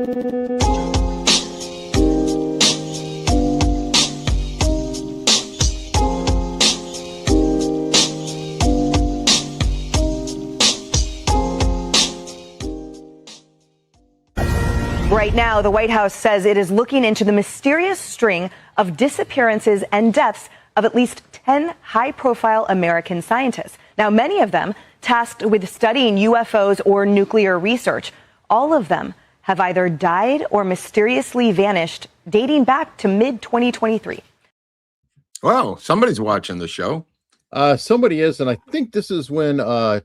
Right now, the White House says it is looking into the mysterious string of disappearances and deaths of at least 10 high-profile American scientists. Now, many of them tasked with studying UFOs or nuclear research. All of them have either died or mysteriously vanished, dating back to mid-2023. Well, somebody's watching the show. Somebody is, and I think this is when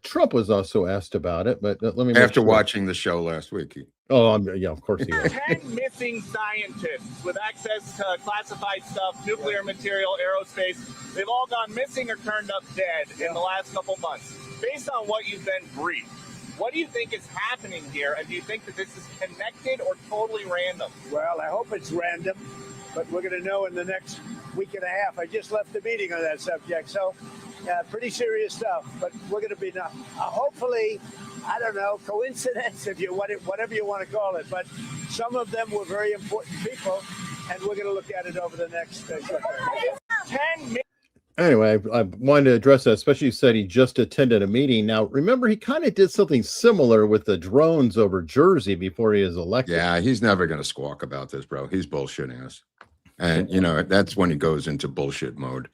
Trump was also asked about it. But let me after watching the show last week. Yeah, of course he is. 10 missing scientists with access to classified stuff, nuclear material, aerospace. They've all gone missing or turned up dead in the last couple months. Based on what you've been briefed, what do you think is happening here? And do you think that this is connected or totally random? Well, I hope it's random, but we're going to know in the next week and a half. I just left the meeting on that subject. So pretty serious stuff, but we're going to be now. Hopefully, I don't know, coincidence, if you want it, whatever you want to call it. But some of them were very important people, and we're going to look at it over the next 10 minutes. Anyway, I wanted to address that, especially you said he just attended a meeting. Now, remember, he kind of did something similar with the drones over Jersey before he was elected. Yeah, he's never going to squawk about this, bro. He's bullshitting us. And, you know, that's when he goes into bullshit mode.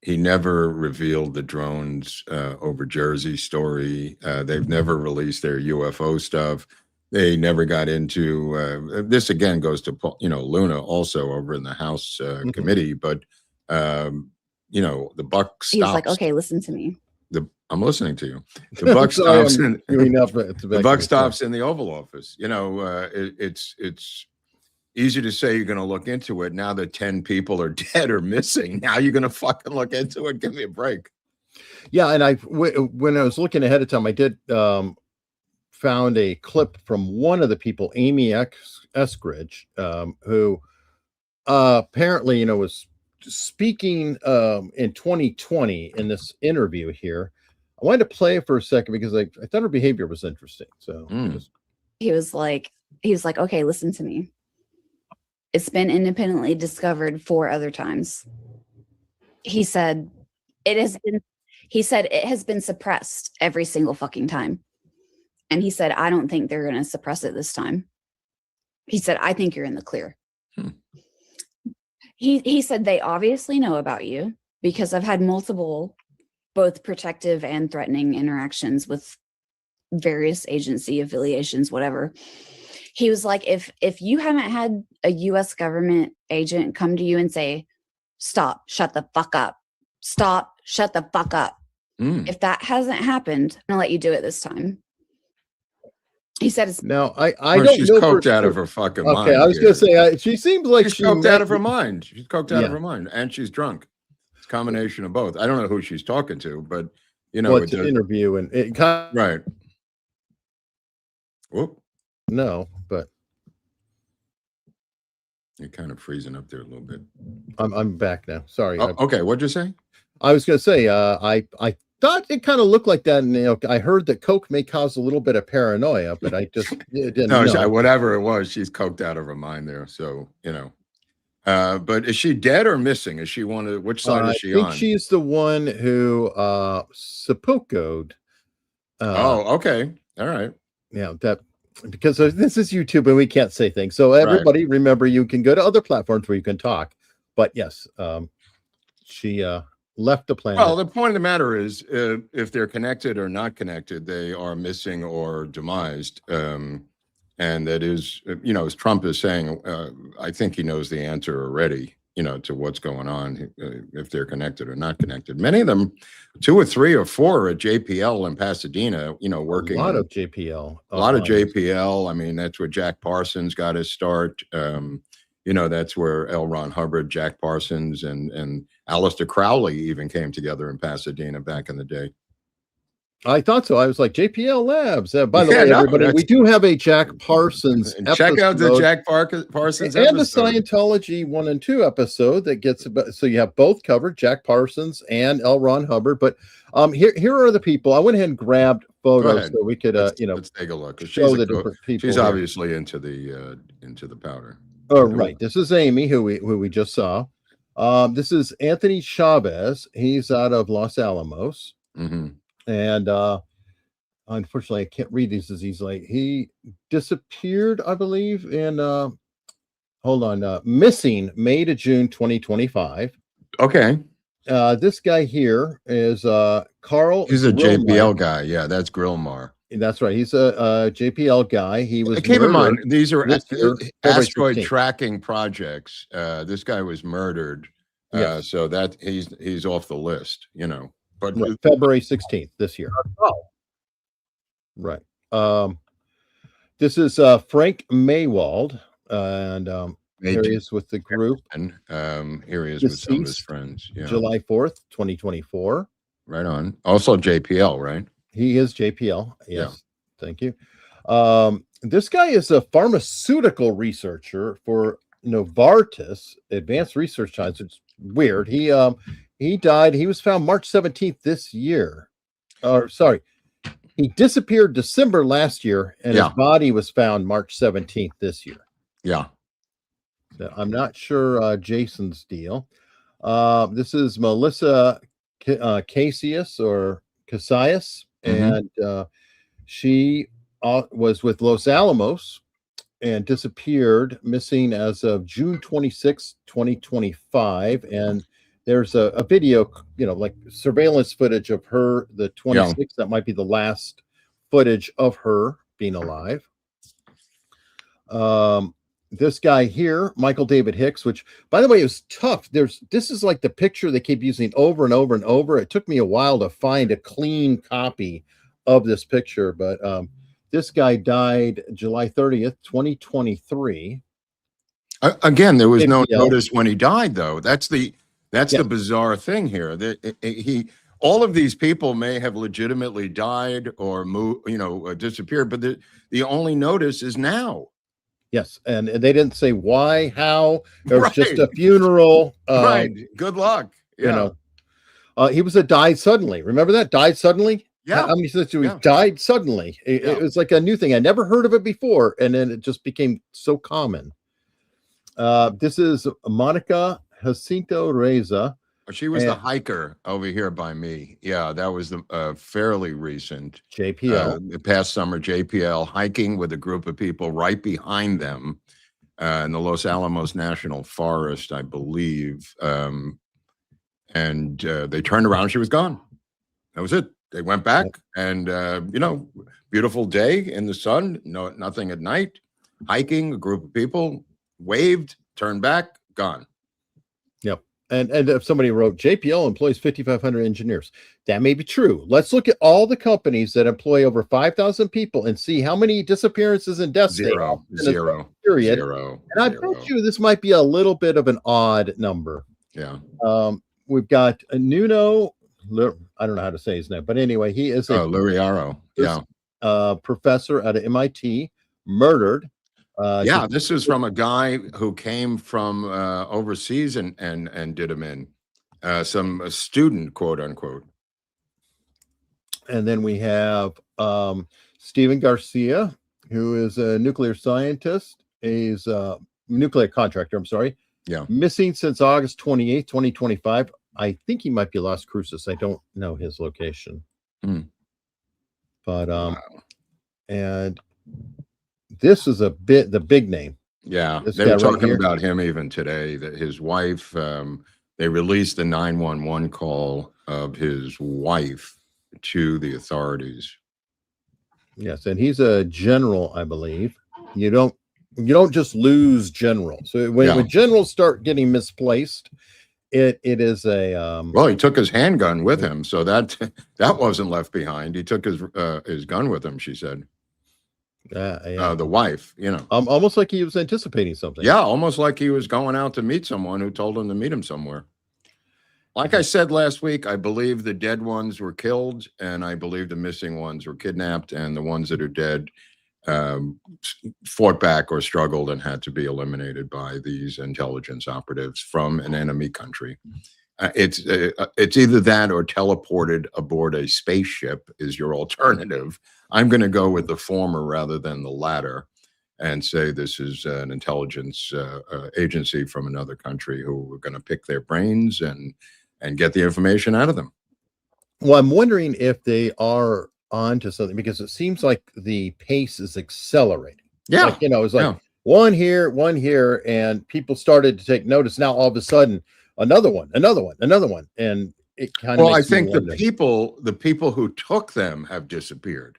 He never revealed the drones over Jersey story. They've never released their UFO stuff. They never got into this. Again, goes to, you know, Luna also over in the House committee. But, you know, the buck stops. He's like, okay, listen to me. I'm listening to you. The buck stops. The buck stops in the Oval Office. You know, it's easy to say you're going to look into it. Now that 10 people are dead or missing, now you're going to fucking look into it. Give me a break. Yeah, and when I was looking ahead of time, I did found a clip from one of the people, Amy Eskridge, who apparently, you know, was speaking in 2020 in this interview here. I wanted to play it for a second because I thought her behavior was interesting. So he was like, okay, listen to me. It's been independently discovered 4 other times. He said it has been suppressed every single fucking time. And he said, I don't think they're going to suppress it this time. He said, I think you're in the clear. He said, they obviously know about you because I've had multiple, both protective and threatening interactions with various agency affiliations, whatever. He was like, if you haven't had a U.S. government agent come to you and say, stop, shut the fuck up, stop, shut the fuck up. If that hasn't happened, I'm going to let you do it this time. He said, it's now I don't she's know coked out of her fucking mind. Okay, I was going to say, she seems like she's coked out of her mind. She's coked out of her mind, and she's drunk. It's a combination of both. I don't know who she's talking to, but you know, it's an interview and it kind of, right. Whoop. No, but you're kind of freezing up there a little bit. I'm back now. Sorry. Oh, okay, what'd you say? I was going to say I thought it kind of looked like that, and you know, I heard that coke may cause a little bit of paranoia, but I just didn't know. Whatever it was, she's coked out of her mind there. So you know, but is she dead or missing? Is she one of which side is she on? I think she's the one who seppuku'd. Oh, okay, all right. Yeah, that. Because this is YouTube and we can't say things. So everybody, remember, you can go to other platforms where you can talk. But yes, she left the planet. Well, the point of the matter is, if they're connected or not connected, they are missing or demised. And that is, you know, as Trump is saying, I think he knows the answer already, you know, to what's going on, if they're connected or not connected. Many of them, 2 or 3 or 4 are at JPL in Pasadena, you know, working. A lot of JPL. A lot of JPL. I mean, that's where Jack Parsons got his start. You know, that's where L. Ron Hubbard, Jack Parsons, and Aleister Crowley even came together in Pasadena back in the day. I thought so. I was like, JPL Labs. By the Yeah, way, no, everybody, we that's- do have a Jack Parsons And check out the episode Jack Parsons and the episode. Scientology 1 and 2 episode that gets about, so you have both covered, Jack Parsons and L. Ron Hubbard. But here are the people. I went ahead and grabbed photos ahead. so we could Let's take a look. show the different people. She's here. obviously into the powder. Oh, right. This is Amy, who we just saw. This is Anthony Chavez. He's out of Los Alamos. Mm-hmm. And unfortunately, I can't read these as easily. He disappeared, I believe, in missing May to June 2025. Okay. This guy here is Carl. He's a Grillmar. JPL guy. Yeah, that's Grillmar. That's right. He's a JPL guy. He was Keep in mind, these are this year, asteroid 16th. tracking projects. This guy was murdered. Yes. So that he's off the list, But Right, February 16th this year. Right. This is Frank Maywald, and here he is with the group. And here he is with some of his friends. Yeah. July 4th, 2024. Right on. Also JPL, right? He is JPL. Yes. Yeah. Thank you. This guy is a pharmaceutical researcher for Novartis Advanced Research Science. It's weird. He died. He was found March 17th this year. He disappeared December last year, and his body was found March 17th this year. Yeah. So I'm not sure Jason's deal. This is Melissa Cassius or Cassius, and she was with Los Alamos and disappeared, missing as of June 26, 2025. And there's a video, like surveillance footage of her, the 26th. That might be the last footage of her being alive. This guy here, Michael David Hicks, which, by the way, is tough. This is like the picture they keep using over and over and over. It took me a while to find a clean copy of this picture, but this guy died July 30th, 2023. Again, there was no notice when he died, though. That's the bizarre thing here. That all of these people may have legitimately died or disappeared, but the only notice is now. Yes, and they didn't say why, how. There was just a funeral. Right. Good luck. Yeah. He was died suddenly. Remember that? Died suddenly? Yeah. How many said he died suddenly? It was like a new thing. I never heard of it before, and then it just became so common. This is Monica Jacinto Reza. She was the hiker over here by me. Yeah, that was the fairly recent JPL. The past summer, JPL hiking with a group of people right behind them in the Los Alamos National Forest, I believe. And they turned around. She was gone. That was it. They went back, and beautiful day in the sun. Nothing at night. Hiking, a group of people waved, turned back, gone. Yep. And if somebody wrote JPL employs 5,500 engineers, that may be true. Let's look at all the companies that employ over 5,000 people and see how many disappearances and deaths. Zero. Period. And I bet you this might be a little bit of an odd number. Yeah. We've got a Nuno. I don't know how to say his name, but anyway, he is a Luriaro. Yeah. Professor at MIT, murdered. This is from a guy who came from overseas and did him in. A student, quote unquote. And then we have Stephen Garcia, who is a nuclear scientist. He's a nuclear contractor, I'm sorry. Yeah. Missing since August 28th, 2025. I think he might be Las Cruces. I don't know his location. But and this is the big name. Yeah, they were talking about him even today, that his wife, they released the 911 call of his wife to the authorities. Yes, and he's a general, I believe. You don't just lose general. So when generals start getting misplaced, it is a well, he took his handgun with him, so that wasn't left behind. He took his gun with him, she said. The wife, almost like he was anticipating something. Yeah, almost like he was going out to meet someone who told him to meet him somewhere. Like I said last week, I believe the dead ones were killed, and I believe the missing ones were kidnapped, and the ones that are dead fought back or struggled and had to be eliminated by these intelligence operatives from an enemy country. It's either that or teleported aboard a spaceship is your alternative. I'm going to go with the former rather than the latter, and say this is an intelligence agency from another country who are going to pick their brains and get the information out of them. Well, I'm wondering if they are onto something, because it seems like the pace is accelerating. Yeah. Like, it's like one here, and people started to take notice. Now, all of a sudden, another one. And it kind of, well, I think the people who took them have disappeared.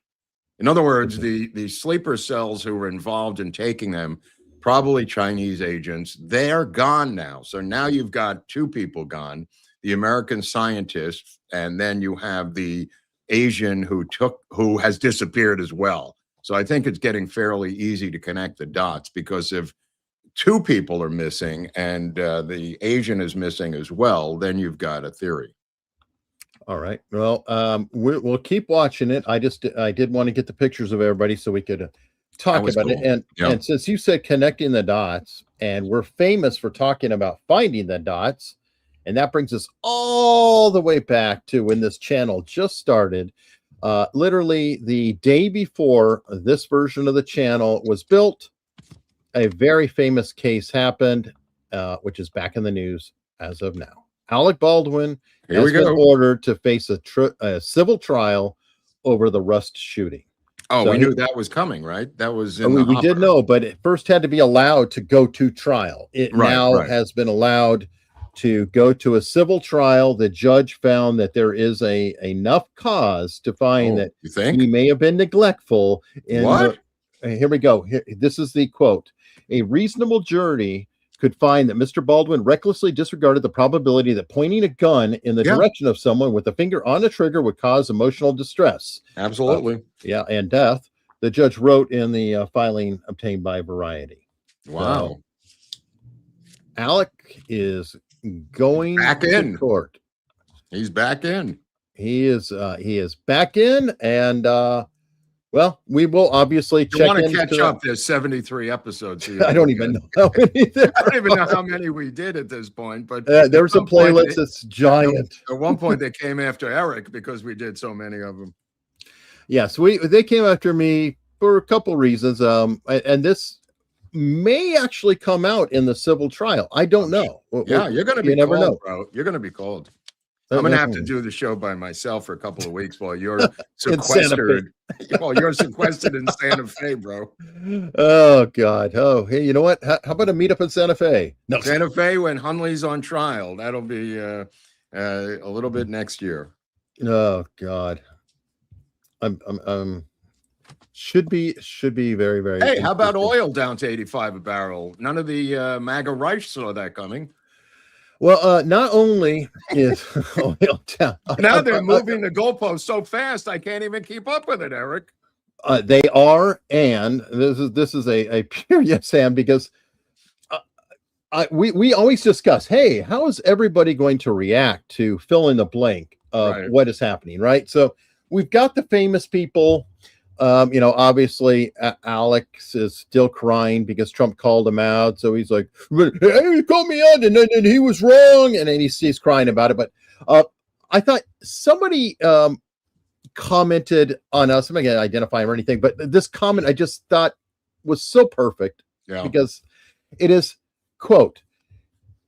In other words, the sleeper cells who were involved in taking them, probably Chinese agents, they're gone now. So now you've got two people gone, the American scientist, and then you have the Asian who has disappeared as well. So I think it's getting fairly easy to connect the dots, because if two people are missing and the Asian is missing as well, then you've got a theory. All right. Well, we'll keep watching it. I did want to get the pictures of everybody so we could talk about it. And since you said connecting the dots, and we're famous for talking about finding the dots, and that brings us all the way back to when this channel just started. Literally the day before this version of the channel was built, a very famous case happened, which is back in the news as of now. Alec Baldwin has been ordered to face a civil trial over the Rust shooting. Oh, so we knew that was coming, right? That was we did know, but it first had to be allowed to go to trial. It has been allowed to go to a civil trial. The judge found that there is enough cause to find that he may have been neglectful. Here we go. This is the quote. A reasonable jury could find that Mr. Baldwin recklessly disregarded the probability that pointing a gun in the direction of someone with a finger on the trigger would cause emotional distress. Absolutely. And death. The judge wrote in the filing obtained by Variety. Wow. So, Alec is going back to in court. He's back in. He is back in, and well, we will obviously check. Want to catch up? There's 73 episodes here. I don't even know how many. I don't even know how many we did at this point, but there's a playlist that's giant. At one point, they came after Eric because we did so many of them. Yes, they came after me for a couple reasons. And this may actually come out in the civil trial. I don't know. Yeah, you're going to be never called, know, bro. You're going to be called. I'm going to have to do the show by myself for a couple of weeks while you're sequestered. Well, you're sequestered in Santa Fe, bro. Oh, God. Oh, hey, you know what? How about a meetup in Santa Fe? No, Santa Fe when Hunley's on trial. That'll be a little bit next year. Oh, God. I'm should be very, very. Hey, how about oil down to 85 a barrel? None of the MAGA Reich saw that coming. Well, not only is oil down, now they're moving the goalposts so fast I can't even keep up with it, Eric. They are, and this is a pure yes, Sam, because we always discuss, hey, how is everybody going to react to fill in the blank of what is happening, right? So we've got the famous people. Obviously Alex is still crying because Trump called him out. So he's like, hey, he called me out and he was wrong. And then he's crying about it. But I thought somebody commented on us. I'm not going to identify him or anything, but this comment I just thought was so perfect because it is, quote,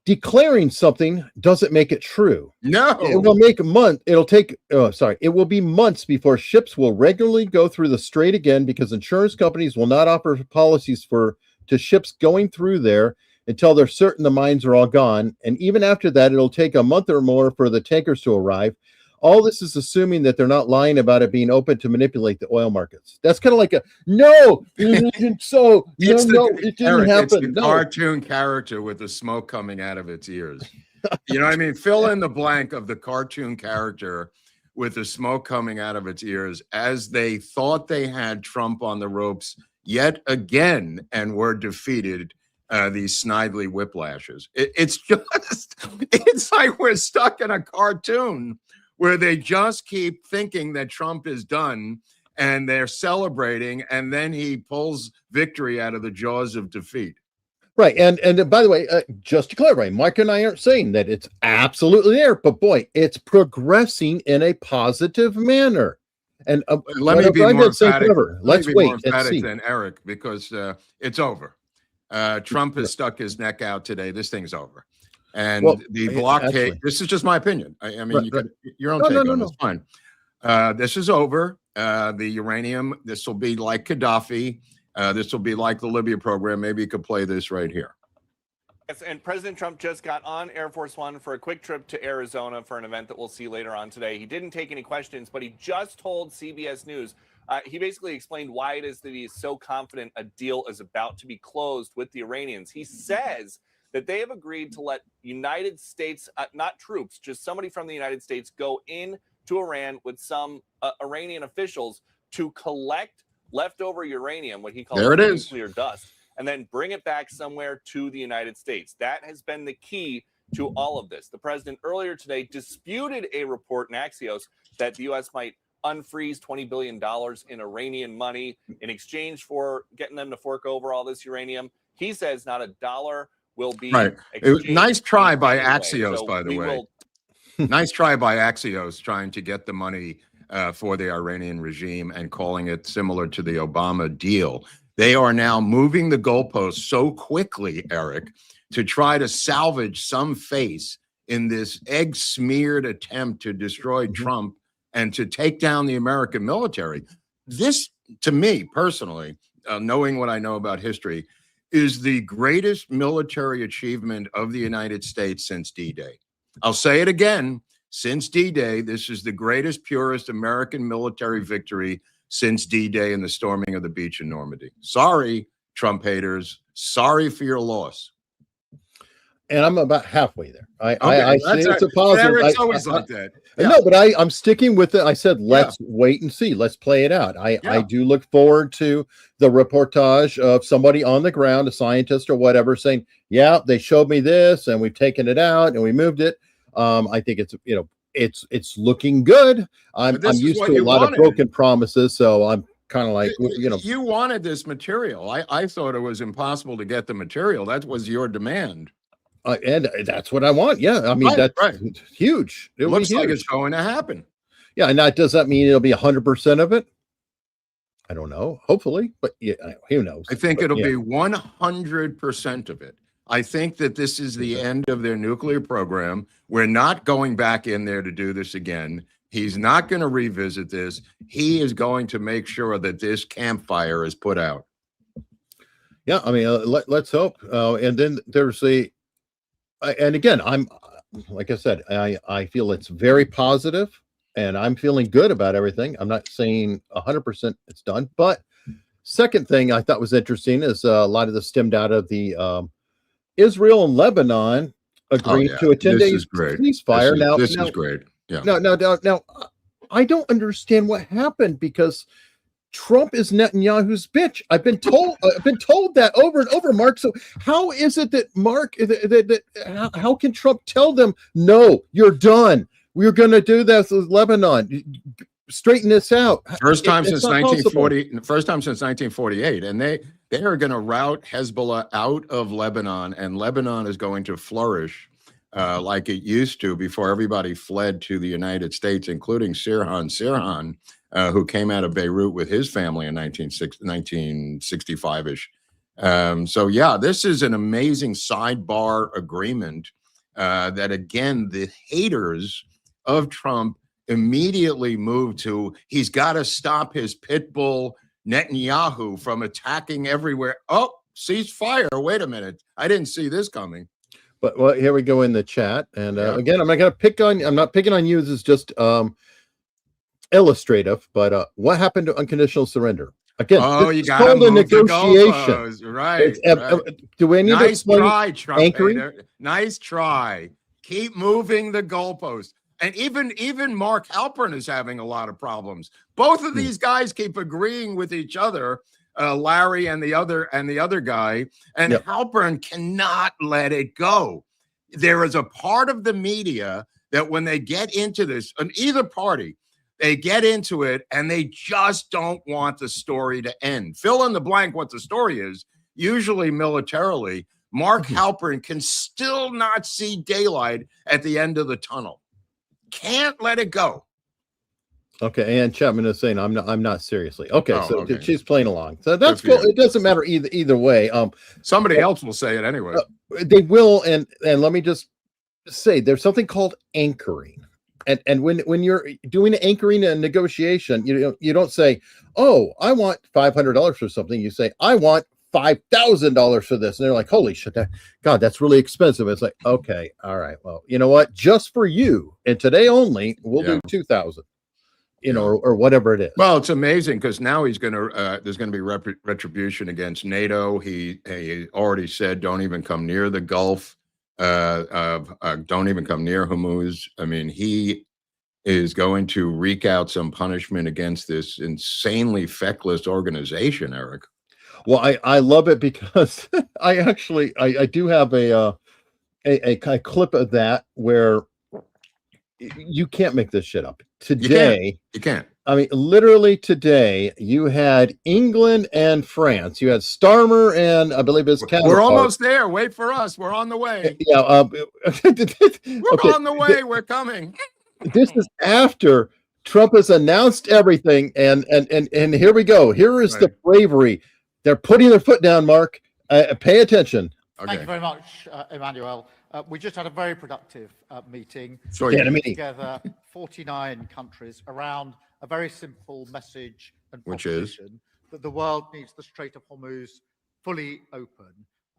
declaring something doesn't make it true. No, it will make a month. It will be months before ships will regularly go through the strait again because insurance companies will not offer policies to ships going through there until they're certain the mines are all gone. And even after that, it'll take a month or more for the tankers to arrive. All this is assuming that they're not lying about it being open to manipulate the oil markets. That's kind of like it didn't happen. It's the cartoon character with the smoke coming out of its ears. You know what I mean? Fill in the blank of the cartoon character with the smoke coming out of its ears as they thought they had Trump on the ropes yet again and were defeated these snidely whiplashes. It's like we're stuck in a cartoon where they just keep thinking that Trump is done and they're celebrating, and then he pulls victory out of the jaws of defeat. Right. And by the way, just to clarify, Mark and I aren't saying that it's absolutely there, but boy, it's progressing in a positive manner. And let me be more emphatic. Let's wait and see. Than Eric, because it's over. Trump has stuck his neck out today. This thing's over. And the blockade, this is just my opinion. I mean, you could, your own take on it's fine. This is over. The uranium, this will be like Gaddafi. This will be like the Libya program. Maybe you could play this right here. Yes, and President Trump just got on Air Force One for a quick trip to Arizona for an event that we'll see later on today. He didn't take any questions, but he just told CBS News, he basically explained why it is that he is so confident a deal is about to be closed with the Iranians. He says that they have agreed to let United States, not troops, just somebody from the United States go in to Iran with some Iranian officials to collect leftover uranium, what he calls nuclear dust, and then bring it back somewhere to the United States. That has been the key to all of this. The president earlier today disputed a report in Axios that the U.S. might unfreeze $20 billion in Iranian money in exchange for getting them to fork over all this uranium. He says not a dollar will be exchanged. Nice try by Axios, by the way. Nice try by Axios trying to get the money for the Iranian regime and calling it similar to the Obama deal. They are now moving the goalposts so quickly, Eric, to try to salvage some face in this egg-smeared attempt to destroy Trump and to take down the American military. This, to me personally, knowing what I know about history, is the greatest military achievement of the United States since D-Day. I'll say it again. Since D-Day, this is the greatest, purest American military victory since D-Day and the storming of the beach in Normandy. Sorry, Trump haters. Sorry for your loss. And I'm about halfway there. I say it's a positive. It's always like that. Yeah. No, but I'm sticking with it. I said, let's wait and see. Let's play it out. I do look forward to the reportage of somebody on the ground, a scientist or whatever, saying, yeah, they showed me this and we've taken it out and we moved it. I think it's, it's looking good. I'm used to a lot of broken promises. So I'm kind of like, you wanted this material. I thought it was impossible to get the material. That was your demand. And that's what I want. Yeah. I mean, that's huge. It looks like it's going to happen. Yeah. And does that mean it'll be 100% of it? I don't know. Hopefully, but yeah, who knows? I think it'll be 100% of it. I think that this is the end of their nuclear program. We're not going back in there to do this again. He's not going to revisit this. He is going to make sure that this campfire is put out. Yeah. I mean, let's hope. And then there's and again, I'm, like I said, I feel it's very positive and I'm feeling good about everything. I'm not saying 100% it's done, but second thing I thought was interesting is a lot of this stemmed out of the Israel and Lebanon agreed to a 10-day ceasefire. This is great. Yeah. Now, I don't understand what happened because Trump is Netanyahu's bitch. I've been told that over and over, Mark. So how is it that how can Trump tell them, no, you're done? We're going to do this with Lebanon. Straighten this out. First time since 1940. First time since 1948, and they are going to rout Hezbollah out of Lebanon, and Lebanon is going to flourish like it used to before everybody fled to the United States, including Sirhan, who came out of Beirut with his family in 1965-ish. So yeah, this is an amazing sidebar agreement that, again, the haters of Trump immediately moved to, he's got to stop his pit bull Netanyahu from attacking everywhere. Oh, ceasefire. Wait a minute. I didn't see this coming. But well, here we go in the chat. And again, I'm not picking on you. This is just illustrative, but what happened to unconditional surrender? Again, you got to negotiation. Right. Do we need nice to try, Trump? Nice try. Keep moving the goalpost. And even Mark Halpern is having a lot of problems. Both of these guys keep agreeing with each other Larry and the other guy, and Halpern cannot let it go. There is a part of the media that when they get into this, on either party, they get into it and they just don't want the story to end. Fill in the blank what the story is, usually militarily. Mark Halpern can still not see daylight at the end of the tunnel. Can't let it go. Okay, and Chapman is saying I'm not seriously. Okay, okay. She's playing along. So that's cool. It doesn't matter either way. Somebody else will say it anyway. They will, and let me just say there's something called anchoring. And when you're doing anchoring and negotiation, you don't say, "Oh, I want $500 for something." You say, "I want $5,000 for this," and they're like, "Holy shit, God, that's really expensive." It's like, okay, all right, well, you know what? Just for you and today only, we'll do 2,000. Or whatever it is. Well, it's amazing because now there's going to be retribution against NATO. He already said, don't even come near the Gulf. Don't even come near Hormuz. I mean, he is going to wreak out some punishment against this insanely feckless organization, Eric. Well, I love it because I do have a clip of that where you can't make this shit up. Today, you can't. I mean, literally today, you had England and France. You had Starmer and I believe his counterpart. We're almost there. Wait for us. We're on the way. Yeah. We're on the way. We're coming. This is after Trump has announced everything, and here we go. Here is the bravery. They're putting their foot down, Mark. Pay attention. Okay. Thank you very much, Emmanuel. We just had a very productive meeting. Together 49 countries around a very simple message and proposition that the world needs the Strait of Hormuz fully open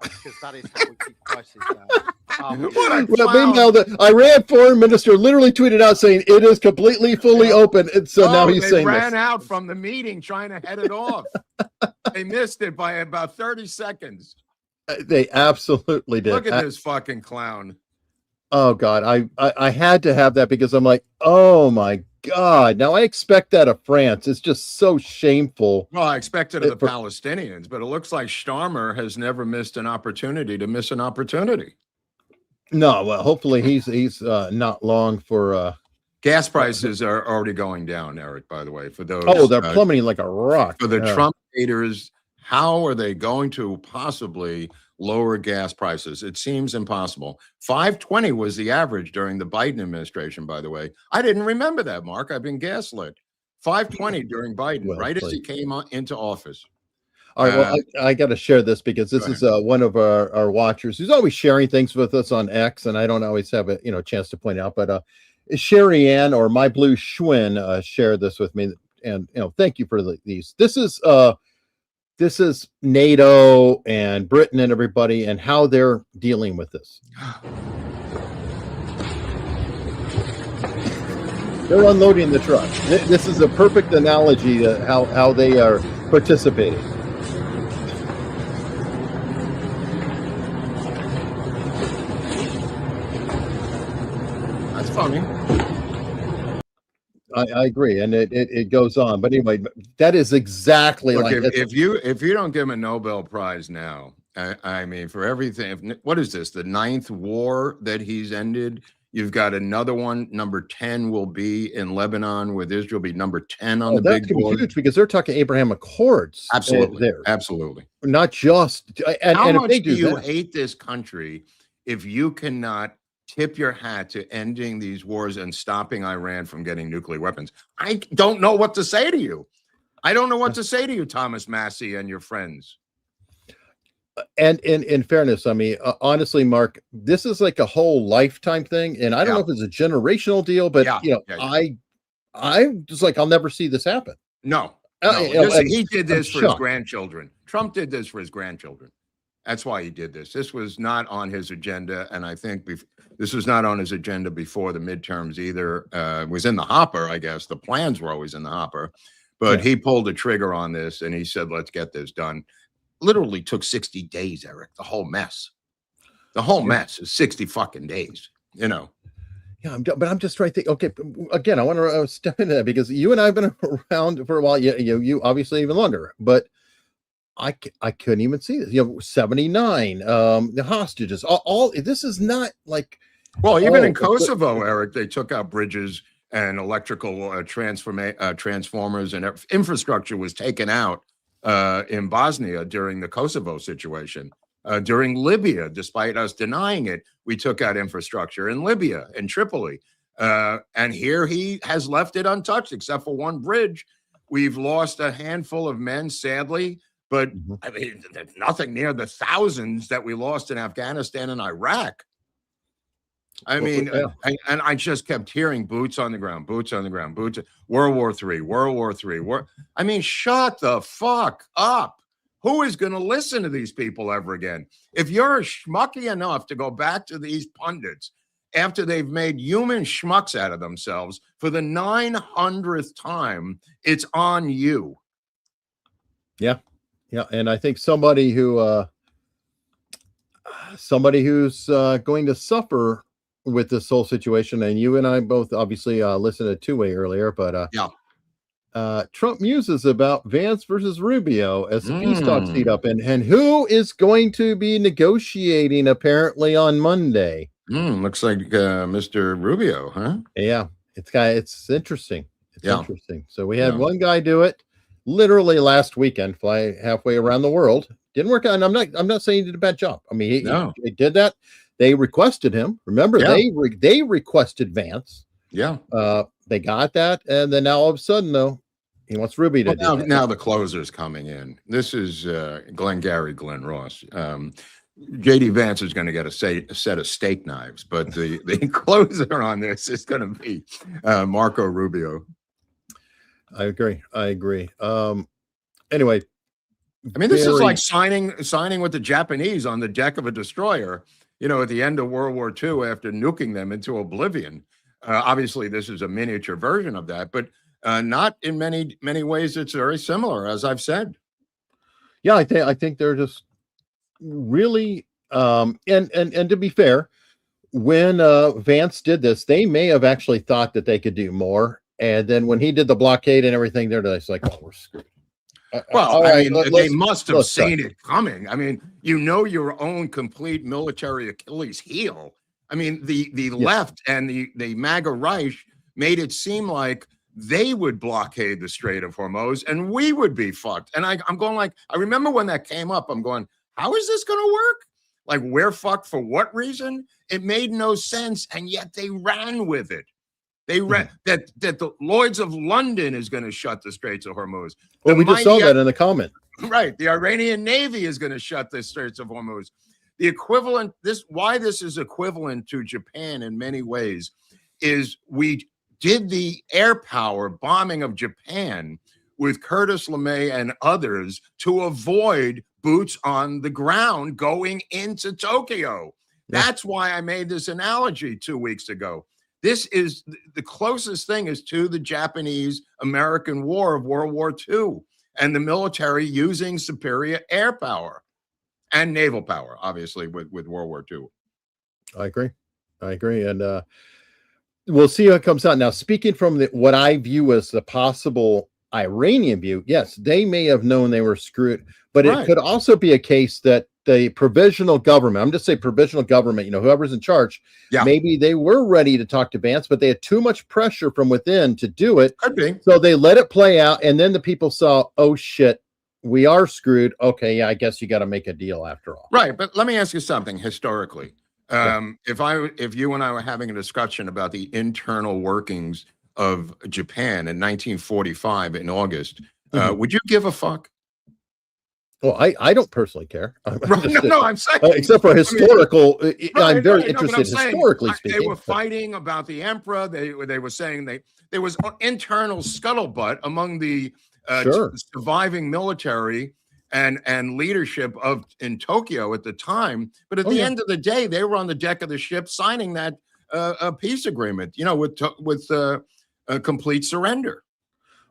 because that is how we keep prices down. Meanwhile, the Iran foreign minister literally tweeted out saying it is completely fully open. And so now he's saying they ran out from the meeting trying to head it off. They missed it by about 30 seconds. They absolutely did. Look at this fucking clown. Oh God, I had to have that because I'm like, oh my God. Now I expect that of France. It's just so shameful. Well, I expect it of the Palestinians, but it looks like Starmer has never missed an opportunity to miss an opportunity. No, well, hopefully he's not long for. Gas prices are already going down, Eric. By the way, for those. Oh, they're plummeting like a rock. For the Trump haters. How are they going to possibly lower gas prices? It seems impossible. $5.20 was the average during the Biden administration, by the way. I didn't remember that, Mark. I've been gaslit. $5.20 during Biden, as he came into office. All right, well, I got to share this because this is one of our watchers who's always sharing things with us on X, and I don't always have a chance to point out, but Sherry Ann or My Blue Schwinn shared this with me, and thank you for these. This is NATO and Britain and everybody and how they're dealing with this. They're unloading the truck. This is a perfect analogy to how they are participating. That's funny. I agree, and it goes on. But anyway, that is exactly like if you don't give him a Nobel Prize now, I mean, for everything. What is this? The 9th war that he's ended. You've got another one. Number 10 will be in Lebanon with Israel. Be number 10 on the big board. Huge because they're talking Abraham Accords. Absolutely, absolutely. Not just. How much do you hate this country if you cannot tip your hat to ending these wars and stopping Iran from getting nuclear weapons? I don't know what to say to you. I don't know what to say to you, Thomas Massey and your friends. And in fairness, I mean, honestly, Mark, this is like a whole lifetime thing. And I don't know if it's a generational deal, but I just like, I'll never see this happen. No. Listen, he did this for his grandchildren. Trump did this for his grandchildren. That's why he did this. This was not on his agenda, and I think this was not on his agenda before the midterms either. It was in the hopper, I guess. The plans were always in the hopper, but he pulled the trigger on this, and he said, let's get this done. Literally took 60 days, Eric, the whole mess. The whole mess is 60 fucking days, Yeah, but I'm just trying to think. Okay, again, I want to step into that because you and I have been around for a while. You obviously even longer, but I couldn't even see this. 79, the hostages, all this is not like. Well, even in Kosovo, Eric, they took out bridges and electrical transformers, and infrastructure was taken out in Bosnia during the Kosovo situation. During Libya, despite us denying it, we took out infrastructure in Libya and Tripoli. And here he has left it untouched, except for one bridge. We've lost a handful of men, sadly, but I mean, nothing near the thousands that we lost in Afghanistan and Iraq. I mean, and I just kept hearing boots on the ground, boots on the ground, boots. World War III, World War III. I mean, shut the fuck up. Who is going to listen to these people ever again? If you're schmucky enough to go back to these pundits after they've made human schmucks out of themselves for the 900th time, it's on you. Yeah. Yeah. And I think somebody who's going to suffer with this whole situation, and you and I both obviously listened to Two-Way earlier, but Trump muses about Vance versus Rubio as the peace talks heat up, and who is going to be negotiating apparently on Monday. Looks like Mr. Rubio, huh? Yeah, it's interesting. It's interesting. So we had one guy do it literally last weekend, fly halfway around the world. Didn't work out. And I'm not saying he did a bad job. I mean, he did that. They requested him. Remember, they requested Vance. Yeah. They got that, and then now all of a sudden, though, he wants Ruby to do that. Now the closer's coming in. This is Glenn Ross. J.D. Vance is going to get a set of steak knives, but the closer on this is going to be Marco Rubio. I agree. Anyway, I mean, this is like signing with the Japanese on the deck of a destroyer, at the end of World War II after nuking them into oblivion. Obviously, this is a miniature version of that, but not in many ways. It's very similar, as I've said. Yeah, I think they're just really and to be fair, when Vance did this, they may have actually thought that they could do more, and then when he did the blockade and everything, they're just like, "Oh, we're screwed." Well, I mean, they must have seen it coming. I mean, your own complete military Achilles heel. I mean, the left and the MAGA Reich made it seem like they would blockade the Strait of Hormuz and we would be fucked. And I'm going like, I remember when that came up, I'm going, how is this going to work? Like, we're fucked for what reason? It made no sense. And yet they ran with it. They ran that the Lloyds of London is going to shut the Straits of Hormuz. Well, we just saw that in the comment. Right. The Iranian Navy is going to shut the Straits of Hormuz. The equivalent, why this is equivalent to Japan in many ways is we did the air power bombing of Japan with Curtis LeMay and others to avoid boots on the ground going into Tokyo. That's why I made this analogy 2 weeks ago. This is the closest thing is to the Japanese-American War of World War II and the military using superior air power and naval power, obviously, with World War II. I agree. And we'll see how it comes out. Now, speaking from what I view as the possible Iranian view, yes, they may have known they were screwed, but it could also be a case that the provisional government, I'm just saying provisional government, whoever's in charge, maybe they were ready to talk to Vance, but they had too much pressure from within to do it. Could be. So they let it play out. And then the people saw, oh shit, we are screwed. Okay. Yeah, I guess you got to make a deal after all. Right. But let me ask you something historically. If you and I were having a discussion about the internal workings of Japan in 1945 in August, would you give a fuck? Well, I don't personally care. I'm saying, except for historical. I'm very interested historically speaking. They were fighting about the emperor. They were saying there was internal scuttlebutt among the surviving military and leadership in Tokyo at the time. But at the end of the day, they were on the deck of the ship signing that peace agreement. With a complete surrender.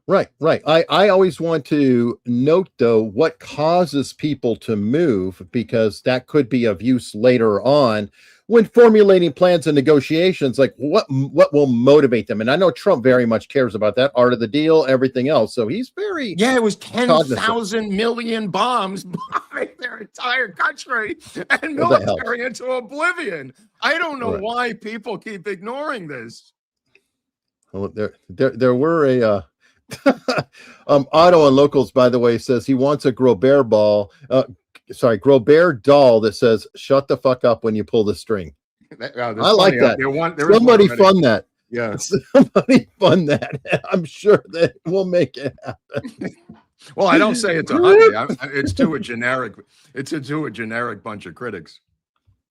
Right. I always want to note, though, what causes people to move, because that could be of use later on when formulating plans and negotiations, like what will motivate them. And I know Trump very much cares about that art of the deal, everything else. So he's very it was 10,000 million bombs bombing their entire country and military into oblivion. I don't know why people keep ignoring this. Well, there were a Otto on Locals, by the way, says he wants a Groubert Groubert doll that says "Shut the fuck up when you pull the string." I like that. Somebody fund that. Yeah, somebody fund that. I'm sure that we'll make it happen. Well, I don't say it to Hunley. It's to a generic. It's to a generic bunch of critics.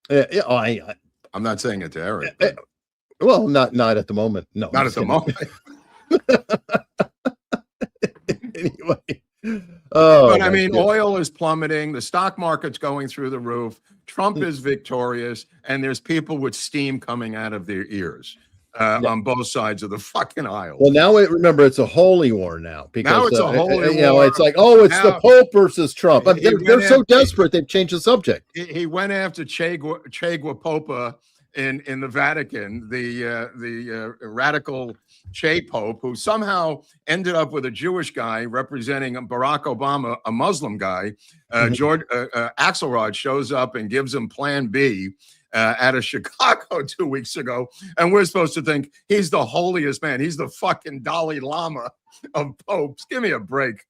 I'm not saying it to Eric. Well, not at the moment. No, not at the moment. Anyway. But I mean, oil is plummeting. The stock market's going through the roof. Trump is victorious, and there's people with steam coming out of their ears on both sides of the fucking aisle. Well, now remember, it's a holy war now. Because now it's a holy war. You know, it's like, it's the Pope versus Trump. They're so desperate, they've changed the subject. He went after Che Guevara in the Vatican, the radical Che Pope, who somehow ended up with a Jewish guy representing Barack Obama, a Muslim guy. George Axelrod shows up and gives him Plan B out of Chicago 2 weeks ago, and we're supposed to think he's the holiest man. He's the fucking Dalai Lama of popes. Give me a break.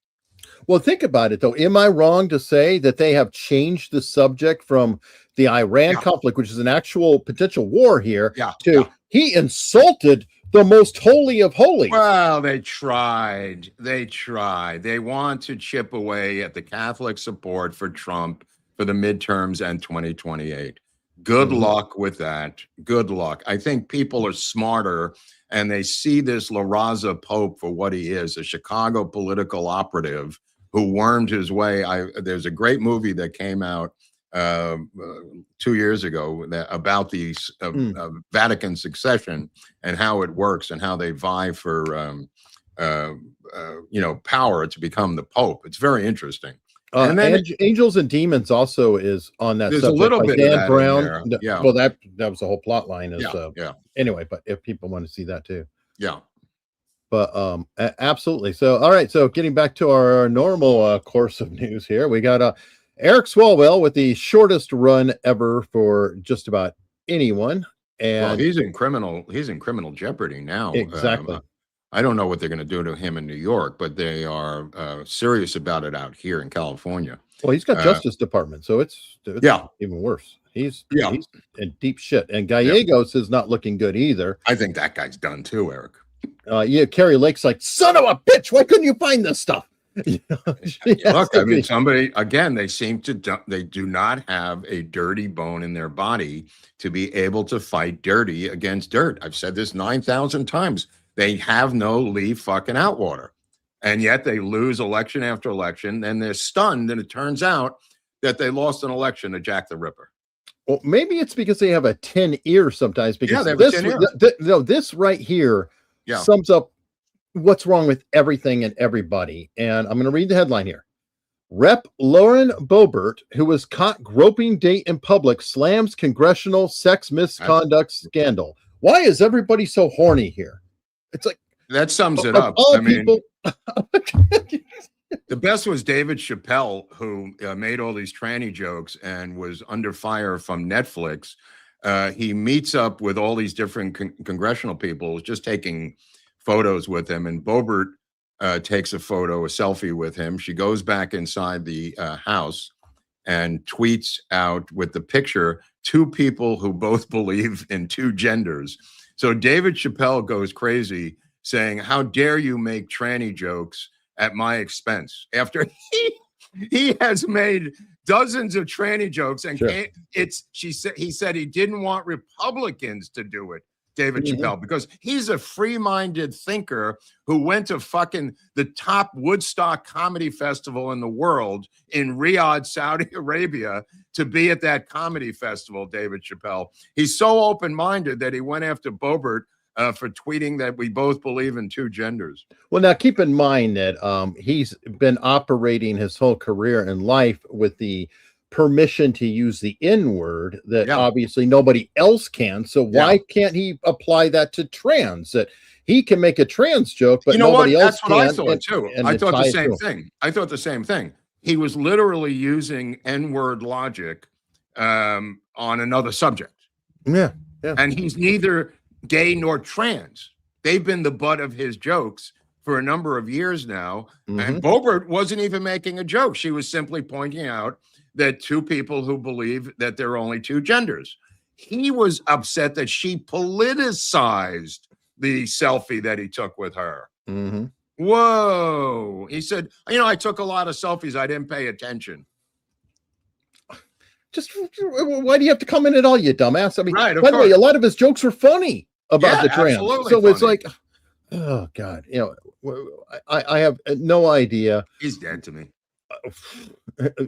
Well, think about it, though. Am I wrong to say that they have changed the subject from the Iran conflict, which is an actual potential war here, to he insulted the most holy of holies? Well, they tried. They want to chip away at the Catholic support for Trump for the midterms and 2028. Good luck with that. Good luck. I think people are smarter, and they see this La Raza Pope for what he is, a Chicago political operative who wormed his way. There's a great movie that came out 2 years ago about the Vatican succession and how it works and how they vie for power to become the Pope. It's very interesting. And then Angels and Demons also is on that. There's subject a little bit Dan of that Brown. in there. Yeah. Well, that was the whole plot line. Anyway, but if people want to see that too. Yeah. But absolutely. So, all right. So getting back to our normal course of news here, we got Eric Swalwell with the shortest run ever for just about anyone. And he's in criminal jeopardy now. Exactly. I don't know what they're going to do to him in New York, but they are serious about it out here in California. Well, he's got Justice Department, so it's even worse. He's in deep shit. And Gallegos is not looking good either. I think that guy's done too, Eric. Carrie Lake's like, son of a bitch, why couldn't you find this stuff? Look, I mean, somebody, again, they do not have a dirty bone in their body to be able to fight dirty against dirt. I've said this 9,000 times. They have no leave fucking out water. And yet they lose election after election, and they're stunned, and it turns out that they lost an election to Jack the Ripper. Well, maybe it's because they have a 10 ear sometimes, because this right here sums up what's wrong with everything and everybody. And I'm going to read the headline here. Rep. Lauren Boebert, who was caught groping date in public, slams congressional sex misconduct scandal. Why is everybody so horny here? It's like that sums it up. I mean, the best was David Chappelle, who made all these tranny jokes and was under fire from Netflix. He meets up with all these different congressional people, just taking photos with him, and Boebert takes a selfie with him. She goes back inside the house and tweets out with the picture, two people who both believe in two genders. So David Chappelle goes crazy saying, how dare you make tranny jokes at my expense, after he has made dozens of tranny jokes. And he said he didn't want Republicans to do it, David Chappelle, because he's a free-minded thinker who went to fucking the top Woodstock comedy festival in the world in Riyadh, Saudi Arabia, to be at that comedy festival, David Chappelle. He's so open-minded that he went after Boebert for tweeting that we both believe in two genders. Well, now keep in mind that he's been operating his whole career in life with the permission to use the N-word that obviously nobody else can. So why can't he apply that to trans? That he can make a trans joke, but nobody else can. That's what I thought too. I thought the same thing. I thought the same thing. He was literally using N-word logic on another subject. Yeah. And he's neither gay nor trans. They've been the butt of his jokes for a number of years now. And Groubert wasn't even making a joke. She was simply pointing out that two people who believe that there are only two genders. He was upset that she politicized the selfie that he took with her. Whoa. He said, I took a lot of selfies. I didn't pay attention. Just why do you have to comment at all, you dumbass? I mean, by the way, a lot of his jokes are funny about the trans. So funny. It's like, oh God, I have no idea. He's dead to me.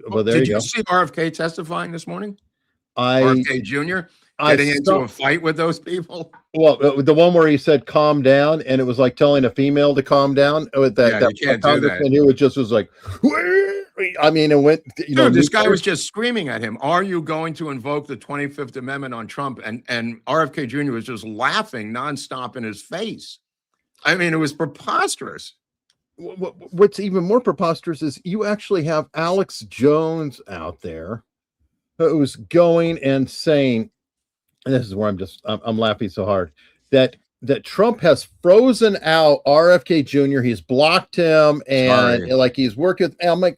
Well, there Did you go. See RFK testifying this morning? RFK Jr. getting into a fight with those people. Well, the one where he said "calm down," and it was like telling a female to calm down. With that congressman who was like, I mean, it went. Dude, this guy was just screaming at him. Are you going to invoke the 25th Amendment on Trump? And RFK Jr. was just laughing nonstop in his face. I mean, it was preposterous. What's even more preposterous is you actually have Alex Jones out there who's going and saying, and this is where I'm laughing so hard, that Trump has frozen out RFK Jr. He's blocked him and like he's working. And I'm like,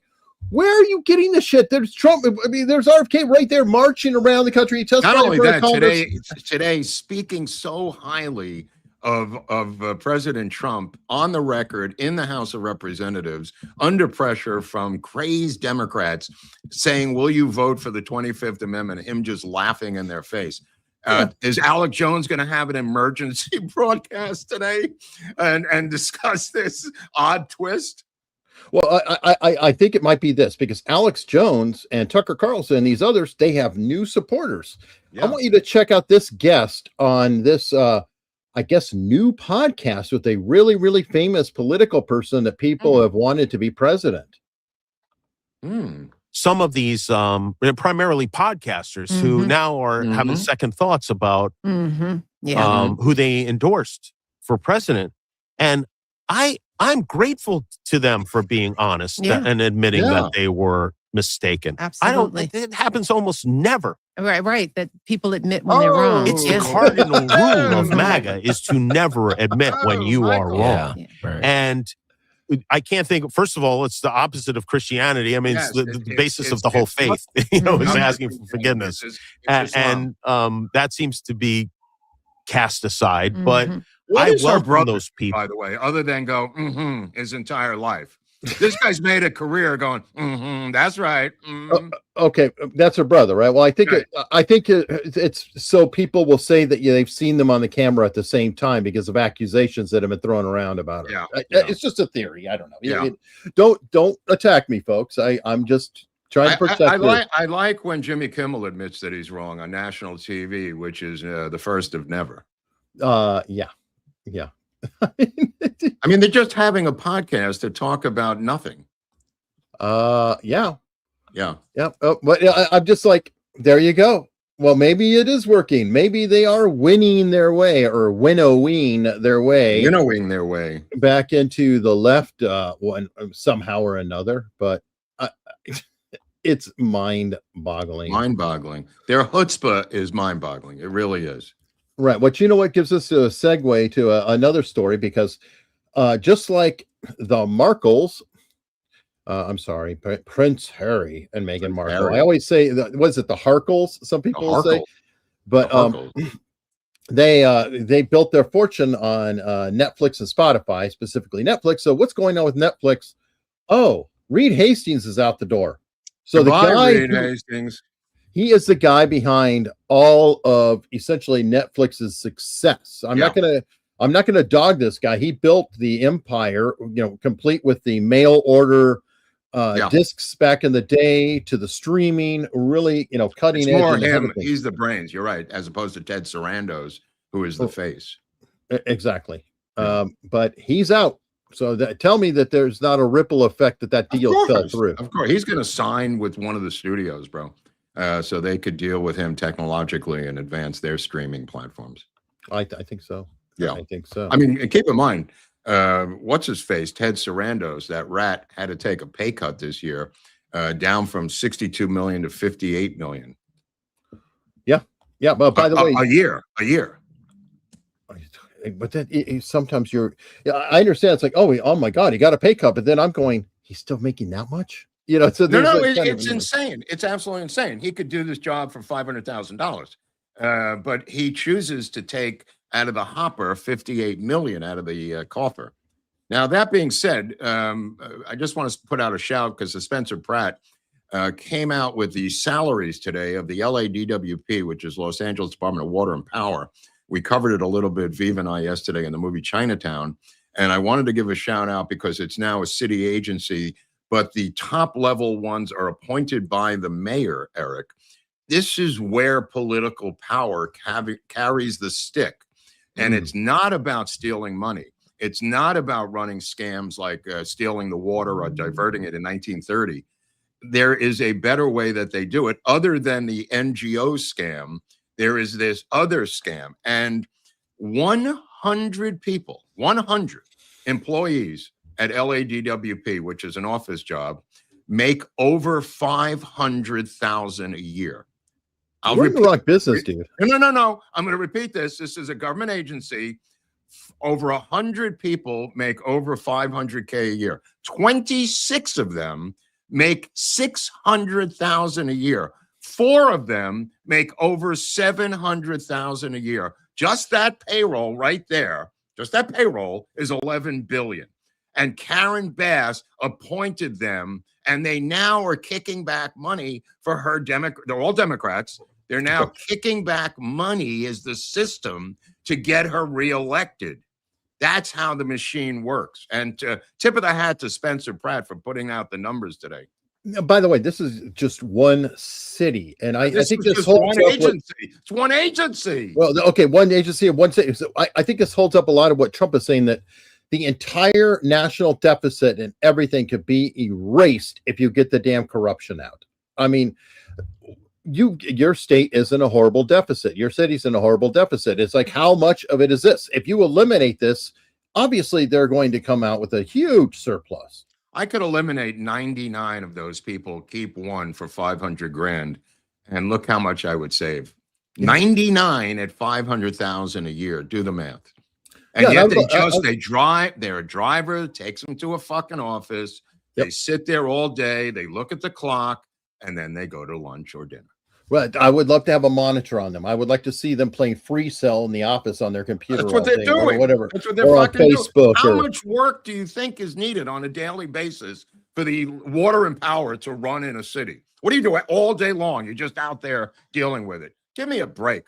where are you getting this shit? There's Trump. I mean, there's RFK right there marching around the country. He testified. Not only that, today speaking so highly of President Trump on the record in the House of Representatives under pressure from crazed Democrats saying, will you vote for the 25th Amendment? Him just laughing in their face. Is Alec Jones going to have an emergency broadcast today and discuss this odd twist? Well, I think it might be this, because Alex Jones and Tucker Carlson and these others, they have new supporters. I want you to check out this guest on this I guess, new podcast with a really, really famous political person that people have wanted to be president. Some of these, primarily podcasters who now are having second thoughts about who they endorsed for president. And I'm grateful to them for being honest and admitting that they were mistaken. Absolutely. It happens almost never. Right. That people admit when they're wrong. It's the cardinal rule of MAGA is to never admit when you are wrong. Yeah. Right. And I can't think, first of all, it's the opposite of Christianity. I mean, it's the basis of the whole faith, is asking for forgiveness. And that seems to be cast aside. But I welcome those people. By the way, other than go, his entire life. This guy's made a career going, that's right. Okay, that's her brother, right? Well, I think it's so people will say that they've seen them on the camera at the same time because of accusations that have been thrown around about it. It's just a theory. I don't know. Don't attack me, folks. I'm just trying to protect. I like when Jimmy Kimmel admits that he's wrong on national TV, which is the first of never. Yeah. I mean, they're just having a podcast to talk about nothing. Yeah. Oh, but I'm just like, there you go. Well, maybe it is working. Maybe they are winning their way or winnowing their way back into the left one somehow or another. But it's mind-boggling. Their chutzpah is mind-boggling. It really is. Right. But you know what gives us a segue to another story, because just like the Markles, Prince Harry and Meghan Markle. I always say, was it the Harkles? Some people will say, but they built their fortune on Netflix and Spotify, specifically Netflix. So what's going on with Netflix? Oh, Reed Hastings is out the door. So Reed Hastings. He is the guy behind all of essentially Netflix's success. I'm not gonna dog this guy. He built the empire, complete with the mail order discs back in the day to the streaming, really, cutting edge. More him. He's the brains. You're right, as opposed to Ted Sarandos, who is the face. Exactly. But he's out. So tell me that there's not a ripple effect that deal fell through. Of course, he's going to sign with one of the studios, bro, so they could deal with him technologically and advance their streaming platforms. I think so. Yeah, I think so. I mean, and keep in mind, what's his face, Ted Sarandos, that rat had to take a pay cut this year, down from 62 million to 58 million. Yeah, but by the way, a year. But then sometimes I understand. It's like, oh my God, he got a pay cut. But then I'm going, he's still making that much? So it's insane. It's absolutely insane. He could do this job for $500,000, but he chooses to take out of the hopper 58 million out of the coffer. Now, that being said, I just want to put out a shout because the Spencer Pratt came out with the salaries today of the LADWP, which is Los Angeles Department of Water and Power. We covered it a little bit, Viva and I, yesterday in the movie Chinatown. And I wanted to give a shout out because it's now a city agency, but the top level ones are appointed by the mayor, Eric. This is where political power carries the stick. And it's not about stealing money. It's not about running scams like stealing the water or diverting it in 1930. There is a better way that they do it other than the NGO scam. There is this other scam, and 100 people, 100 employees at LADWP, which is an office job, make over $500,000 a year. We're in the wrong business, dude. No. I'm going to repeat this. This is a government agency. Over 100 people make over $500K a year. 26 of them make $600,000 a year. 4 of them make over $700,000 a year. Just that payroll right there, just that payroll is $11 billion. And Karen Bass appointed them, and they now are kicking back money for her They're all Democrats. They're now kicking back money as the system to get her reelected. That's how the machine works. And tip of the hat to Spencer Pratt for putting out the numbers today. By the way, this is just one city, and I think this holds one agency. It's one agency. Well, okay, one agency and one city. So I think this holds up a lot of what Trump is saying, that the entire national deficit and everything could be erased if you get the damn corruption out. I mean, your state is in a horrible deficit. Your city's in a horrible deficit. It's like, how much of it is this? If you eliminate this, obviously they're going to come out with a huge surplus. I could eliminate 99 of those people, keep one for 500 grand, and look how much I would save. 99 at 500,000 a year. Do the math. And yet they're a driver, takes them to a fucking office. They sit there all day. They look at the clock, and then they go to lunch or dinner. Well, I would love to have a monitor on them. I would like to see them playing Free Cell in the office on their computer. That's what they're doing. Or whatever. That's what they're fucking doing. How much work do you think is needed on a daily basis for the water and power to run in a city? What are you doing all day long? You're just out there dealing with it. Give me a break.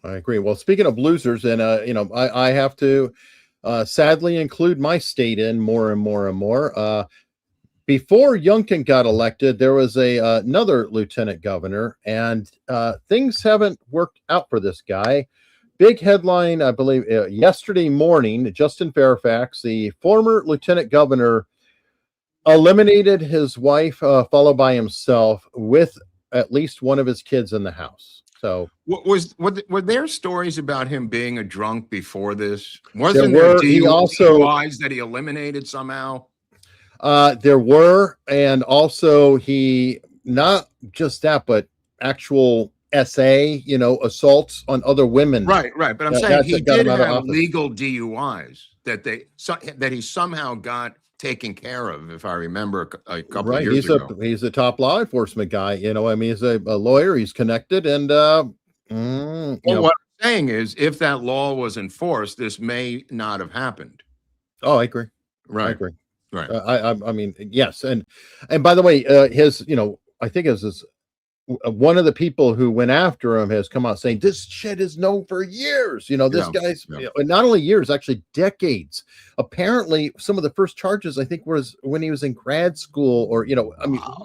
I agree. Well, speaking of losers, and I have to sadly include my state in more and more and more. Before Youngkin got elected, there was another lieutenant governor, and things haven't worked out for this guy. Big headline, I believe, yesterday morning, Justin Fairfax, the former lieutenant governor, eliminated his wife, followed by himself, with at least one of his kids in the house. So, were there stories about him being a drunk before this? Wasn't there DUIs that he eliminated somehow? There were, and also he, not just that, but actual assaults on other women. Right. But I'm saying he did have legal DUIs that he somehow got taken care of, if I remember a couple of years ago. He's a top law enforcement guy. He's a lawyer. He's connected, and what I'm saying is, if that law was enforced, this may not have happened. Oh, I agree. Right. I agree. Right. I mean, yes. And by the way, I think his one of the people who went after him has come out saying this shit is known for years. This guy's not only years, actually decades. Apparently, some of the first charges, I think, was when he was in grad school, or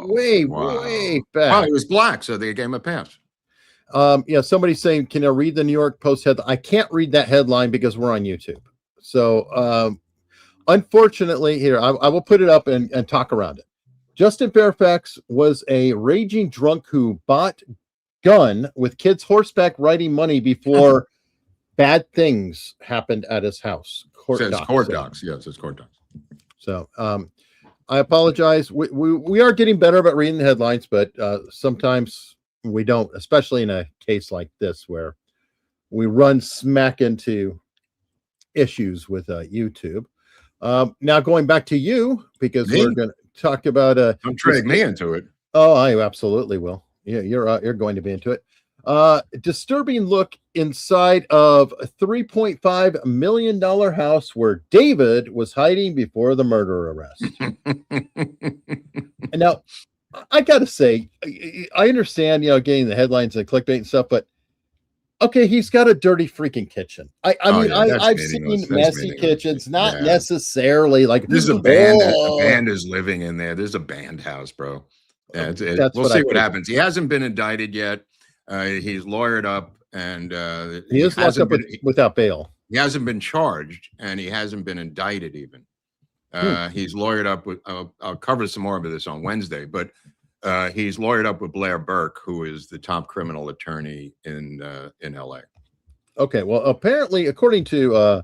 way back. Well, he was black, so they gave him a pass. Somebody's saying, can I read the New York Post headline? I can't read that headline because we're on YouTube. So unfortunately, here, I will put it up and talk around it. Justin Fairfax was a raging drunk who bought gun with kids horseback riding money before bad things happened at his house. Court docs. Yes, it's court docs. So I apologize. We are getting better about reading the headlines, but sometimes we don't, especially in a case like this where we run smack into issues with YouTube. Now going back to you, because we're going to talk about don't drag me into it. Oh, I absolutely will. Yeah, you're going to be into it. Disturbing look inside of a $3.5 million house where David was hiding before the murder arrest. And now, I gotta say, I understand, getting the headlines and clickbait and stuff, but okay, he's got a dirty freaking kitchen. I've seen messy kitchens, not necessarily like this is a band. A band is living in there. This is a band house, bro. Yeah, we'll see what happens. He hasn't been indicted yet. He's lawyered up, and he is locked up without bail. He hasn't been charged, and he hasn't been indicted even. He's lawyered up with. I'll cover some more of this on Wednesday, but he's lawyered up with Blair Burke, who is the top criminal attorney in LA. Okay, well, apparently, according to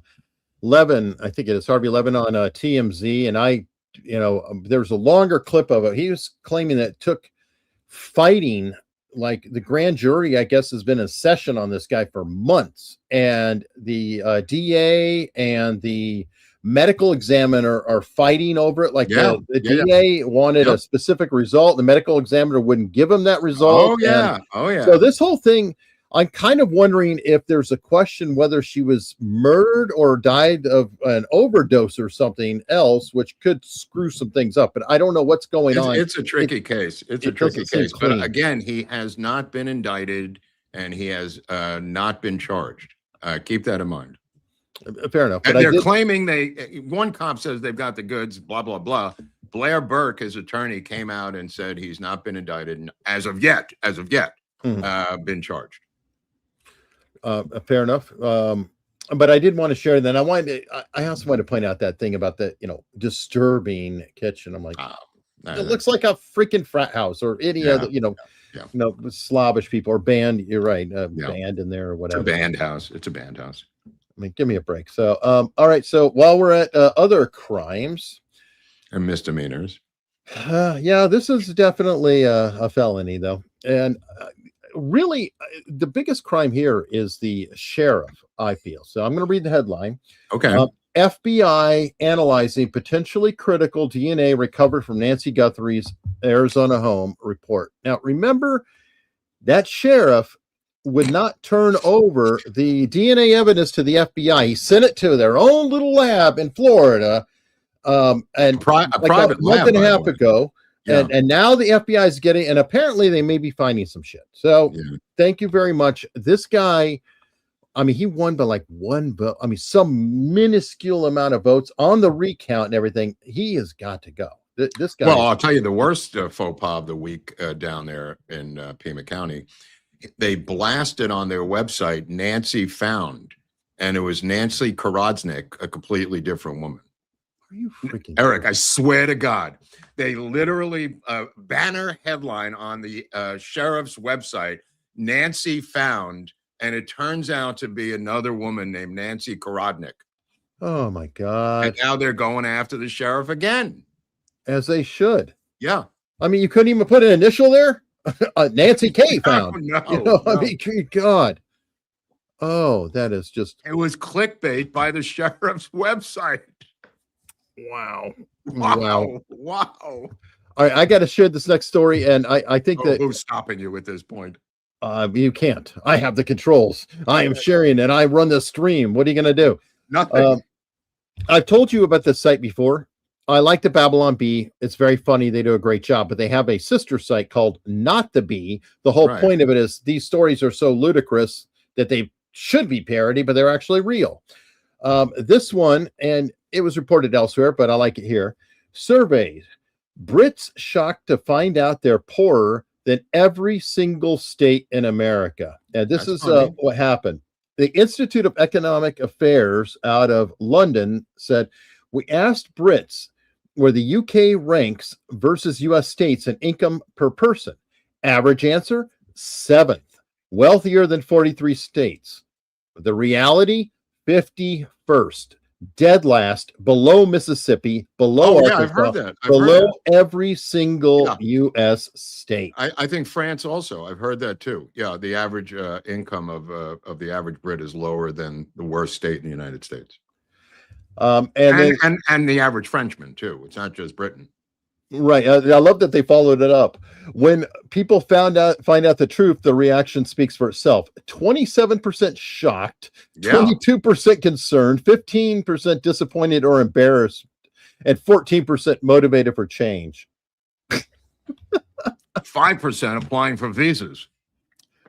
Levin, I think it is Harvey Levin on TMZ, and there's a longer clip of it. He was claiming that it took fighting. Like the grand jury, I guess, has been in session on this guy for months, and the DA and the medical examiner are fighting over it. Like the DA wanted a specific result, the medical examiner wouldn't give him that result. Oh yeah. So this whole thing, I'm kind of wondering if there's a question whether she was murdered or died of an overdose or something else, which could screw some things up. But I don't know what's going on. It's a tricky case. It's a tricky case. But again, he has not been indicted and he has not been charged. Keep that in mind. Fair enough. But they're claiming one cop says they've got the goods, blah, blah, blah. Blair Burke, his attorney, came out and said he's not been indicted and as of yet, been charged. Fair enough. But I did want to share that. I also wanted to point out that thing about the, disturbing kitchen. I'm like, it looks like a freaking frat house or any other, Slavish people or band. You're right. Band in there or whatever. It's a band house. I mean, give me a break. So, all right. So while we're at other crimes and misdemeanors. This is definitely a felony though. And really, the biggest crime here is the sheriff, I feel. So I'm going to read the headline. Okay. FBI analyzing potentially critical DNA recovered from Nancy Guthrie's Arizona home report. Now, remember, that sheriff would not turn over the DNA evidence to the FBI. He sent it to their own little lab in Florida. And a private month and a half ago. Yeah. And now the FBI is getting, and apparently they may be finding some shit. So thank you very much. This guy, he won by like one vote. Some minuscule amount of votes on the recount and everything. He has got to go. This guy. Well, I'll tell you the worst faux pas of the week down there in Pima County. They blasted on their website Nancy Found, and it was Nancy Korodnik, a completely different woman. Are you freaking Eric? I swear to God, they literally banner headline on the sheriff's website, Nancy Found, and it turns out to be another woman named Nancy Korodnik. Oh my God. And now they're going after the sheriff again. As they should. Yeah. You couldn't even put an initial there? Nancy K Found. No. God. Oh, that is just. It was clickbait by the sheriff's website. Wow. All right, I got to share this next story, and I think that who's stopping you at this point? You can't. I have the controls. I am sharing, and I run the stream. What are you going to do? Nothing. I've told you about this site before. I like the Babylon Bee. It's very funny. They do a great job, but they have a sister site called Not the Bee. The whole point of it is these stories are so ludicrous that they should be parody, but they're actually real. This one, and it was reported elsewhere, but I like it here. Surveyed. Brits shocked to find out they're poorer than every single state in America. And this is what happened. The Institute of Economic Affairs out of London said, We asked Brits where the UK ranks versus US states in income per person. Average answer, 7th, wealthier than 43 states. The reality, 51st, dead last, below Mississippi, below Arkansas, I've heard that. below every single US state. I think France also. I've heard that too. Yeah, the average income of the average Brit is lower than the worst state in the United States. And the average Frenchman too. It's not just Britain. Right. I love that they followed it up. When people find out the truth, the reaction speaks for itself. 27% shocked, 22% concerned, 15% disappointed or embarrassed, and 14% motivated for change. 5% applying for visas.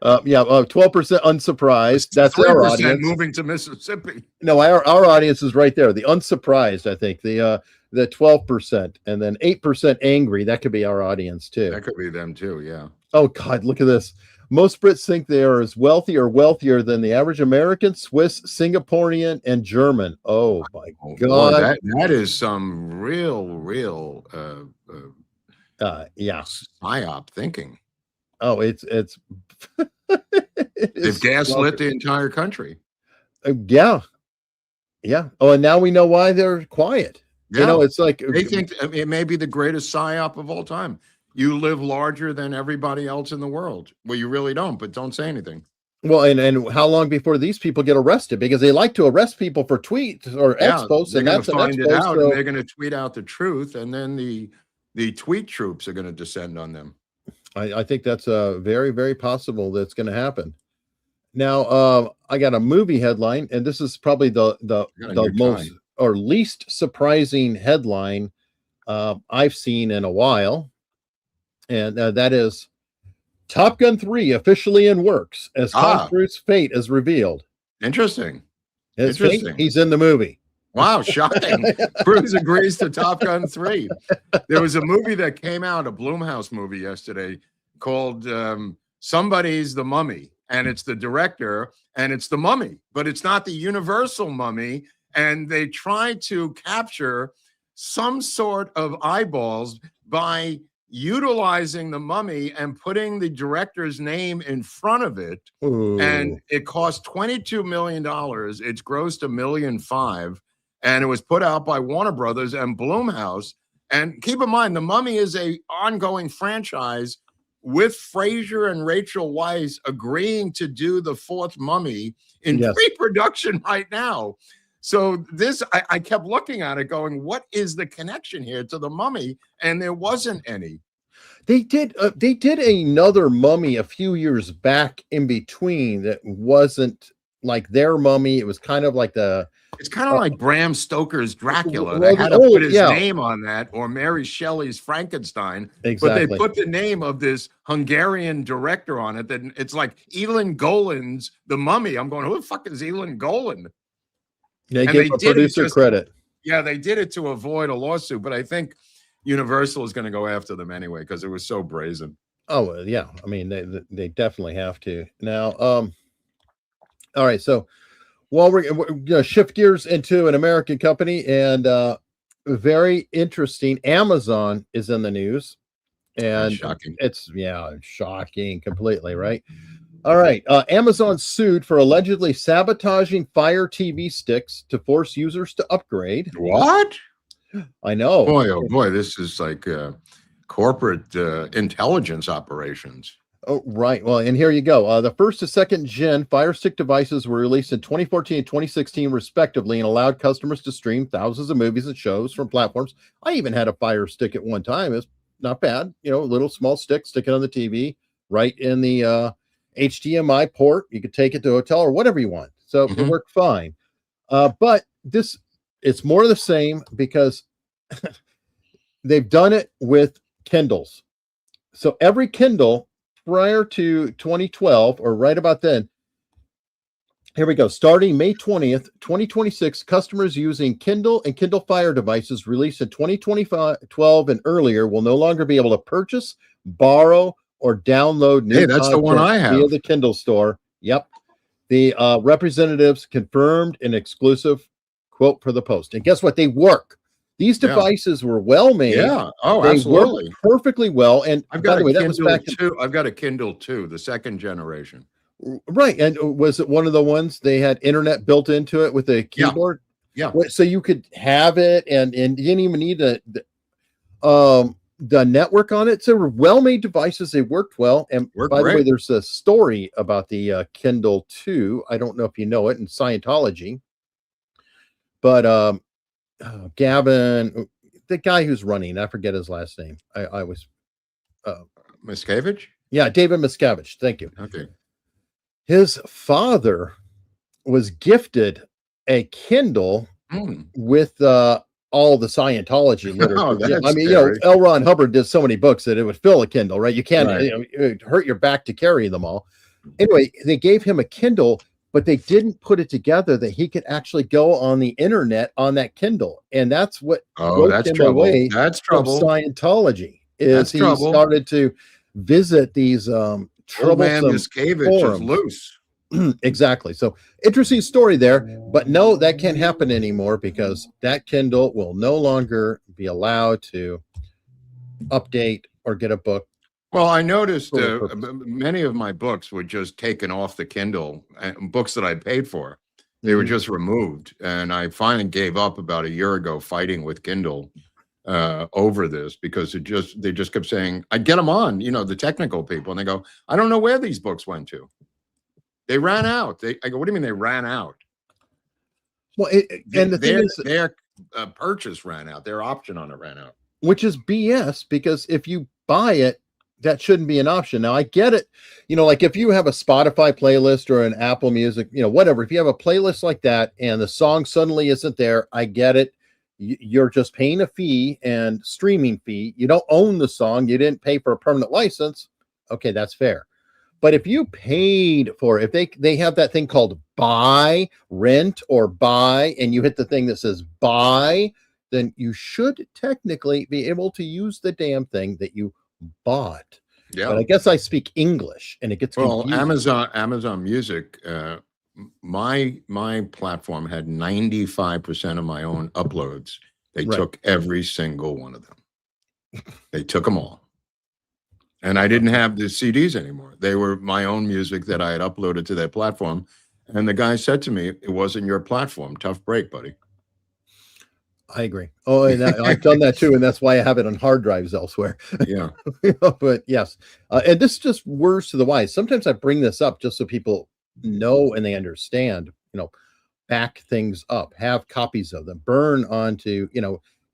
12% unsurprised. That's our audience. Moving to Mississippi. No, our audience is right there. The unsurprised, I think. The 12%, and then 8% angry. That could be our audience too. That could be them too. Yeah. Oh God, look at this. Most Brits think they are as wealthy or wealthier than the average American, Swiss, Singaporean, and German. Oh my God. Boy, that is some real psyop thinking. Oh, it's they've gaslit the entire country. Yeah. Oh, and now we know why they're quiet. Yeah. You know, it's like they think it may be the greatest psyop of all time. You live larger than everybody else in the world. Well, you really don't, but don't say anything. Well, and how long before these people get arrested? Because they like to arrest people for tweets or expos, and that's find it out, and they're going to tweet out the truth, and then the tweet troops are going to descend on them. I think that's very, very possible that's going to happen. Now, I got a movie headline, and this is probably the most or least surprising headline I've seen in a while, and that is Top Gun 3 officially in works as Tom Cruise's fate is revealed. Interesting. He's in the movie. Wow, shocking. Cruise agrees to Top Gun 3. There was a movie that came out, a Blumhouse movie yesterday called Somebody's the Mummy, and it's the director, and it's the mummy, but it's not the universal mummy, and they try to capture some sort of eyeballs by utilizing the mummy and putting the director's name in front of it. Ooh. And it cost $22 million. It's grossed $1.5 million. And it was put out by Warner Brothers and Blumhouse. And keep in mind, The Mummy is a ongoing franchise with Fraser and Rachel Weisz agreeing to do the fourth Mummy in pre-production right now. So this, I kept looking at it going, what is the connection here to The Mummy? And there wasn't any. They did another Mummy a few years back in between that wasn't like their Mummy. It was kind of like it's kind of like Bram Stoker's Dracula. They had to put his name on that, or Mary Shelley's Frankenstein. Exactly. But they put the name of this Hungarian director on it. That it's like Elin Golan's The Mummy. I'm going, who the fuck is Elin Golan? They gave a producer credit. Yeah, they did it to avoid a lawsuit, but I think Universal is going to go after them anyway because it was so brazen. Oh yeah, I mean they definitely have to now. All right, so while we're going to shift gears into an American company, and very interesting, Amazon is in the news, and shocking. It's shocking completely, right? All right, Amazon sued for allegedly sabotaging Fire TV sticks to force users to upgrade. What? I know. Boy, oh boy, this is like corporate intelligence operations. Oh, right. Well, and here you go. The first to second gen Fire Stick devices were released in 2014 and 2016, respectively, and allowed customers to stream thousands of movies and shows from platforms. I even had a Fire Stick at one time. It's not bad. You know, a little small stick, stick it on the TV, right in the HDMI port. You could take it to a hotel or whatever you want. So it worked fine. But it's more of the same because they've done it with Kindles. So every Kindle prior to 2012 or right about then, here we go. Starting May 20th, 2026, customers using Kindle and Kindle Fire devices released in 2012 and earlier will no longer be able to purchase, borrow, or download new that's the one I have via the Kindle store. Yep. The representatives confirmed an exclusive quote for the Post. And guess what? They work. These devices were well made. Yeah. Oh, they absolutely. Work perfectly well. And I've got by the way, a that was Kindle back in, 2. I've got a Kindle 2, the second generation. right. And was it one of the ones they had internet built into it with a keyboard? Yeah. So you could have it, and you didn't even need the network on it. So they were well-made devices. They worked well. And by the way, there's a story about the Kindle 2. I don't know if you know it in Scientology, but Gavin, the guy who's running, I forget his last name. I was Miscavige? Yeah, David Miscavige. Thank you. Okay. His father was gifted a Kindle with all the Scientology literature. I mean, L. Ron Hubbard did so many books that it would fill a Kindle, right? You can't, it would hurt your back to carry them all. Anyway, they gave him a Kindle, but they didn't put it together that he could actually go on the internet on that Kindle. And that's what that's trouble. That's trouble. Scientology is he started to visit these troublesome Miscavige is loose. Exactly. So interesting story there, but no, that can't happen anymore because that Kindle will no longer be allowed to update or get a book. Well, I noticed many of my books were just taken off the Kindle, books that I paid for. They were just removed. And I finally gave up about a year ago fighting with Kindle over this because they just kept saying, I get them on, the technical people, and they go, I don't know where these books went to. They ran out. I go, what do you mean they ran out? Well, the thing is, their purchase ran out. Their option on it ran out. Which is BS, because if you buy it, that shouldn't be an option. Now, I get it. Like if you have a Spotify playlist or an Apple Music, whatever, if you have a playlist like that and the song suddenly isn't there, I get it. You're just paying a fee and streaming fee. You don't own the song. You didn't pay for a permanent license. Okay, that's fair. But if you paid for it, if they have that thing called buy, rent, or buy, and you hit the thing that says buy, then you should technically be able to use the damn thing that you bought. Yeah. But I guess I speak English and it gets confusing. Amazon Music, my platform had 95% of my own uploads. They took every single one of them. They took them all. And I didn't have the CDs anymore. They were my own music that I had uploaded to their platform. And the guy said to me, it wasn't your platform. Tough break, buddy. I agree. Oh, and I've done that too. And that's why I have it on hard drives elsewhere. Yeah. But yes. And this is just words to the wise. Sometimes I bring this up just so people know and they understand, back things up, have copies of them, burn onto,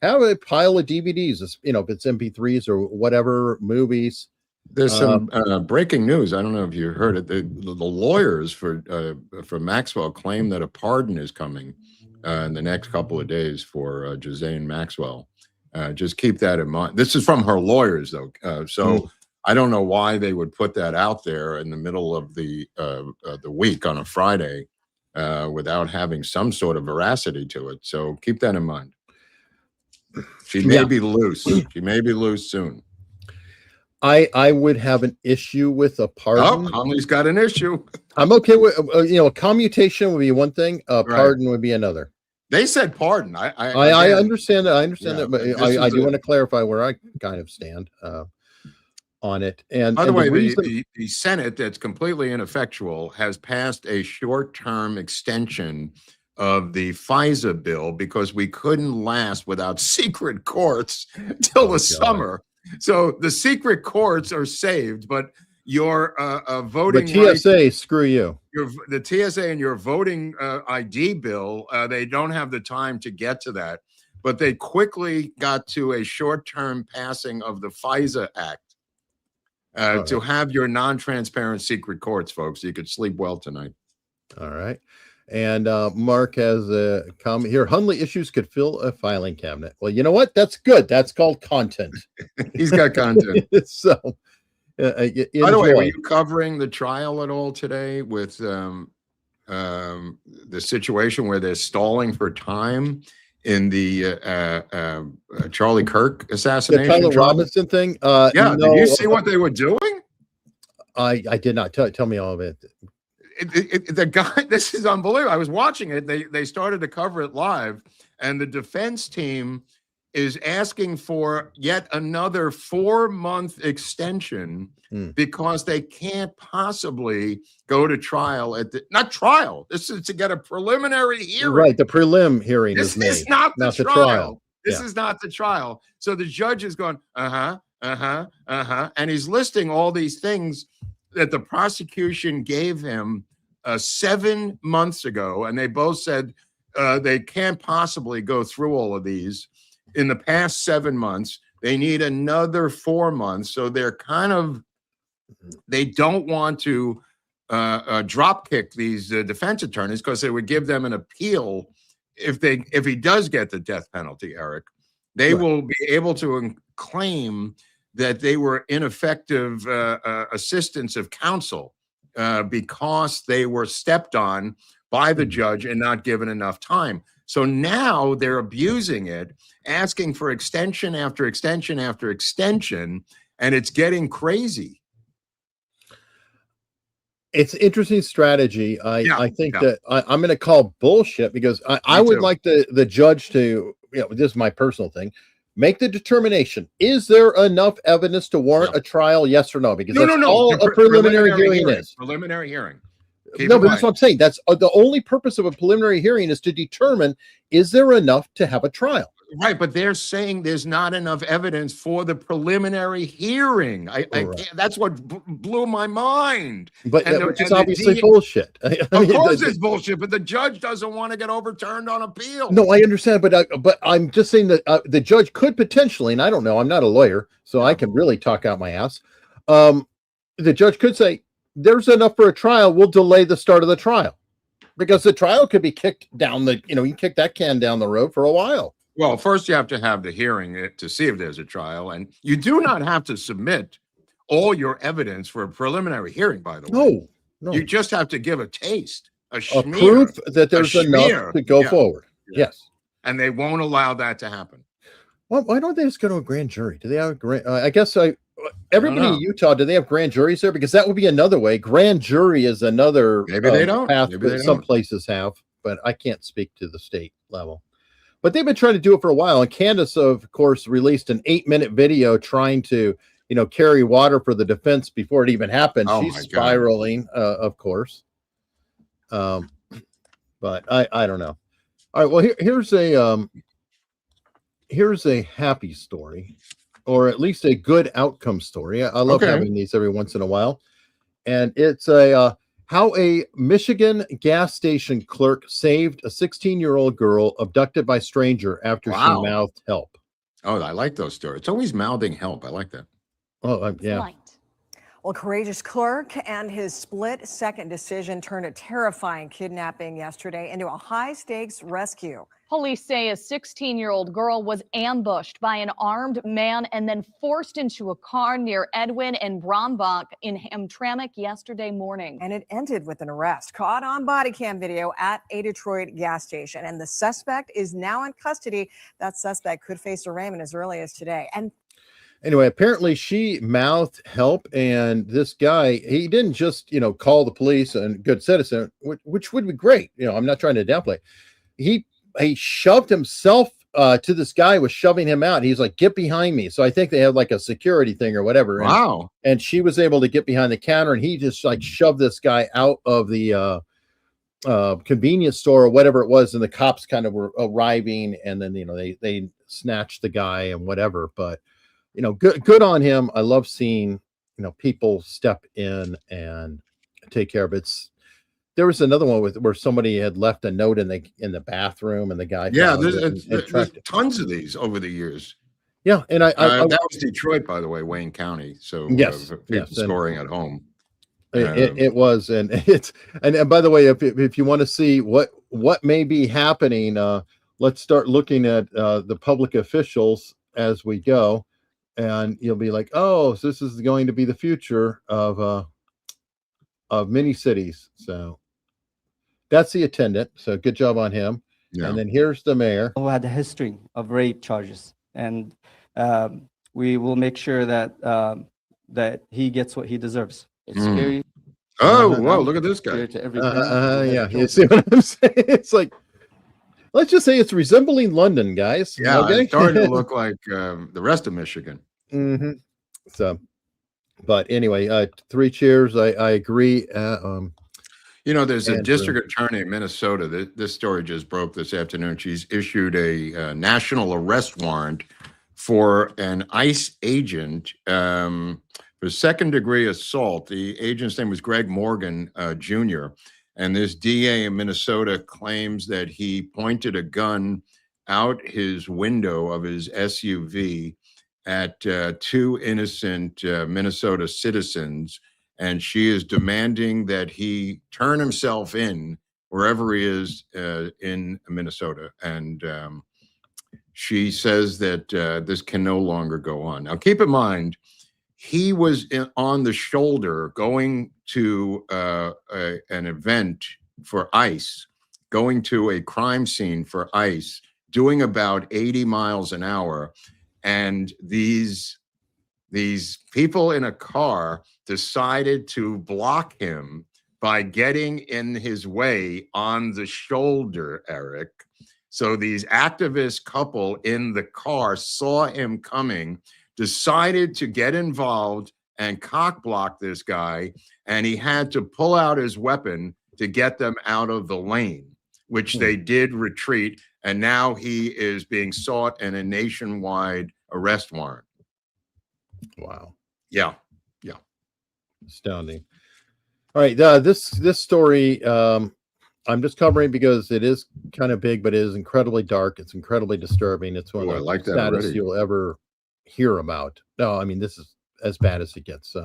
have a pile of DVDs, if it's MP3s or whatever, movies. There's some breaking news. I don't know if you heard it. The lawyers for Maxwell claim that a pardon is coming in the next couple of days for Ghislaine Maxwell. Just keep that in mind. This is from her lawyers, though. So I don't know why they would put that out there in the middle of the week on a Friday without having some sort of veracity to it. So keep that in mind. She may be loose. She may be loose soon. I would have an issue with a pardon. Oh, Hunley's got an issue. I'm okay with a commutation would be one thing. A pardon would be another. They said pardon. I understand that. I understand that, but I do want to clarify where I kind of stand on it. And by the way, the Senate, that's completely ineffectual, has passed a short-term extension of the FISA bill because we couldn't last without secret courts till the summer. So the secret courts are saved, but your voting the TSA, screw you. The TSA and your voting ID bill, they don't have the time to get to that. But they quickly got to a short-term passing of the FISA Act to have your non-transparent secret courts, folks. You could sleep well tonight. All right. And Mark has a comment here. Hunley issues could fill a filing cabinet. Well, you know what? That's good. That's called content. He's got content. So, by the way, were you covering the trial at all today with the situation where they're stalling for time in the Charlie Kirk assassination? The Tyler Robinson thing? Yeah. No, did you see what they were doing? I did not. Tell me all of it. the guy, this is unbelievable. I was watching it. They started to cover it live, and the defense team is asking for yet another 4-month extension because they can't possibly go to trial not trial. This is to get a preliminary hearing. Right. The prelim hearing this is made. is not the trial. This Yeah. is not the trial. So the judge is going, and he's listing all these things that the prosecution gave him 7 months ago, and they both said they can't possibly go through all of these in the past 7 months. They need another 4 months, so they're they don't want to drop kick these defense attorneys because they would give them an appeal if he does get the death penalty. Eric, they will be able to claim that they were ineffective assistance of counsel because they were stepped on by the judge and not given enough time. So now they're abusing it, asking for extension after extension after extension, and it's getting crazy. It's interesting strategy. I think that I'm going to call bullshit because I would like the judge to, this is my personal thing, make the determination. Is there enough evidence to warrant a trial? Yes or no? Because that's all a preliminary hearing is. Preliminary hearing. No, but that's what I'm saying. That's the only purpose of a preliminary hearing is to determine, is there enough to have a trial? Right, but they're saying there's not enough evidence for the preliminary hearing. I can't, that's what blew my mind. But it's obviously bullshit. Of course it's bullshit, but the judge doesn't want to get overturned on appeal. No, I understand, but I'm just saying that the judge could potentially, and I don't know, I'm not a lawyer, so I can really talk out my ass. The judge could say, there's enough for a trial, we'll delay the start of the trial. Because the trial could be kicked down you kick that can down the road for a while. Well, first you have to have the hearing to see if there's a trial, and you do not have to submit all your evidence for a preliminary hearing, by the way. No. You just have to give a taste, a proof that there's enough to go forward. Yes. And they won't allow that to happen. Well, why don't they just go to a grand jury? Do they have a grand? I guess everybody in Utah, do they have grand juries there? Because that would be another way. Grand jury is another maybe they don't. Path some places have, but I can't speak to the state level. But they've been trying to do it for a while. And Candace, of course, released an 8-minute video trying to, carry water for the defense before it even happened. She's spiraling, of course. But I don't know. All right. Well, here's a happy story, or at least a good outcome story. I love having these every once in a while. And it's how a Michigan gas station clerk saved a 16-year-old girl abducted by stranger after she mouthed help. Oh, I like those stories. It's always mouthing help. I like that. Oh, yeah. Well, courageous clerk and his split-second decision turned a terrifying kidnapping yesterday into a high-stakes rescue. Police say a 16-year-old girl was ambushed by an armed man and then forced into a car near Edwin and Brombach in Hamtramck yesterday morning. And it ended with an arrest, caught on body cam video at a Detroit gas station. And the suspect is now in custody. That suspect could face arraignment as early as today. And anyway, apparently she mouthed help, and this guy, he didn't just, call the police and good citizen, which would be great. I'm not trying to downplay. He shoved himself to this guy, was shoving him out. He's like, get behind me. So I think they had like a security thing or whatever. Wow. And she was able to get behind the counter, and he just like shoved this guy out of the convenience store or whatever it was. And the cops kind of were arriving, and then, they snatched the guy and whatever. But, good on him. I love seeing, people step in and take care of it. There was another one where somebody had left a note in the bathroom, and the guy. Yeah, there's tons of these over the years. Yeah, and I that was Detroit, by the way, Wayne County. So yes, scoring at home. It was, and and by the way, if you want to see what may be happening, let's start looking at the public officials as we go, and you'll be like, oh, so this is going to be the future of many cities. So that's the attendant. So good job on him. Yeah. And then here's the mayor, who had a history of rape charges, and we will make sure that that he gets what he deserves. It's scary. Oh, whoa! Look at this guy. Yeah, you see what I'm saying? It's like, let's just say it's resembling London, guys. Yeah, okay? it's starting to look like the rest of Michigan. Mm-hmm. So, but anyway, 3 cheers. I agree. There's a district attorney in Minnesota. This story just broke this afternoon. She's issued a national arrest warrant for an ICE agent for second-degree assault. The agent's name was Greg Morgan Jr., and this DA in Minnesota claims that he pointed a gun out his window of his SUV at 2 innocent Minnesota citizens, and she is demanding that he turn himself in wherever he is in Minnesota. And she says that this can no longer go on. Now, keep in mind, he was on the shoulder going to an event for ICE, going to a crime scene for ICE, doing about 80 miles an hour. And these people in a car decided to block him by getting in his way on the shoulder, Eric. So these activist couple in the car saw him coming, decided to get involved and cock block this guy, and he had to pull out his weapon to get them out of the lane, which they did retreat, and now he is being sought in a nationwide arrest warrant. Wow. Yeah. Astounding. All right, this story I'm just covering because it is kind of big, but it is incredibly dark. It's incredibly disturbing. It's one of the saddest you'll ever hear about. No, I mean, this is as bad as it gets.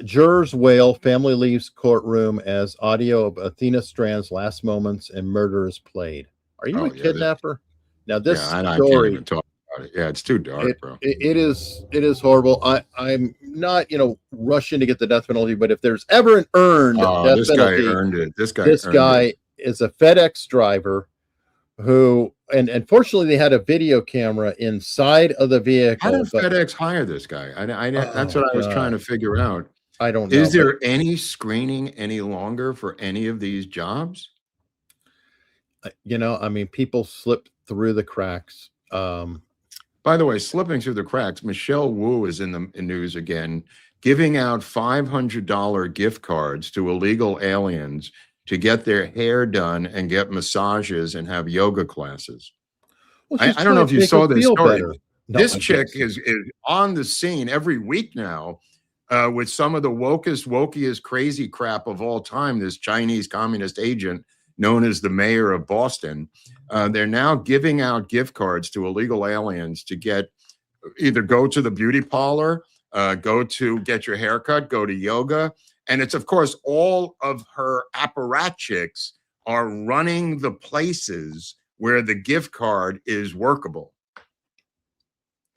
Jurors wail, family leaves courtroom as audio of Athena Strand's last moments and murder is played. Are you a kidnapper? Now this story, I can't even talk about it. Yeah, it's too dark, bro. It is horrible. I'm not, rushing to get the death penalty, but if there's ever an earned death penalty, guy earned it. This guy is a FedEx driver who, and fortunately they had a video camera inside of the vehicle. How did FedEx hire this guy? That's what I was trying to figure out. I don't know. Is there any screening any longer for any of these jobs? I mean, people slip through the cracks. By the way, slipping through the cracks, Michelle Wu is in the news again, giving out $500 gift cards to illegal aliens to get their hair done and get massages and have yoga classes. Well, I don't know if you saw this story. No, this chick is on the scene every week now with some of the wokiest crazy crap of all time, this Chinese communist agent known as the mayor of Boston. They're now giving out gift cards to illegal aliens to either go to the beauty parlor, go to get your haircut, go to yoga. And it's, of course, all of her apparatchiks are running the places where the gift card is workable.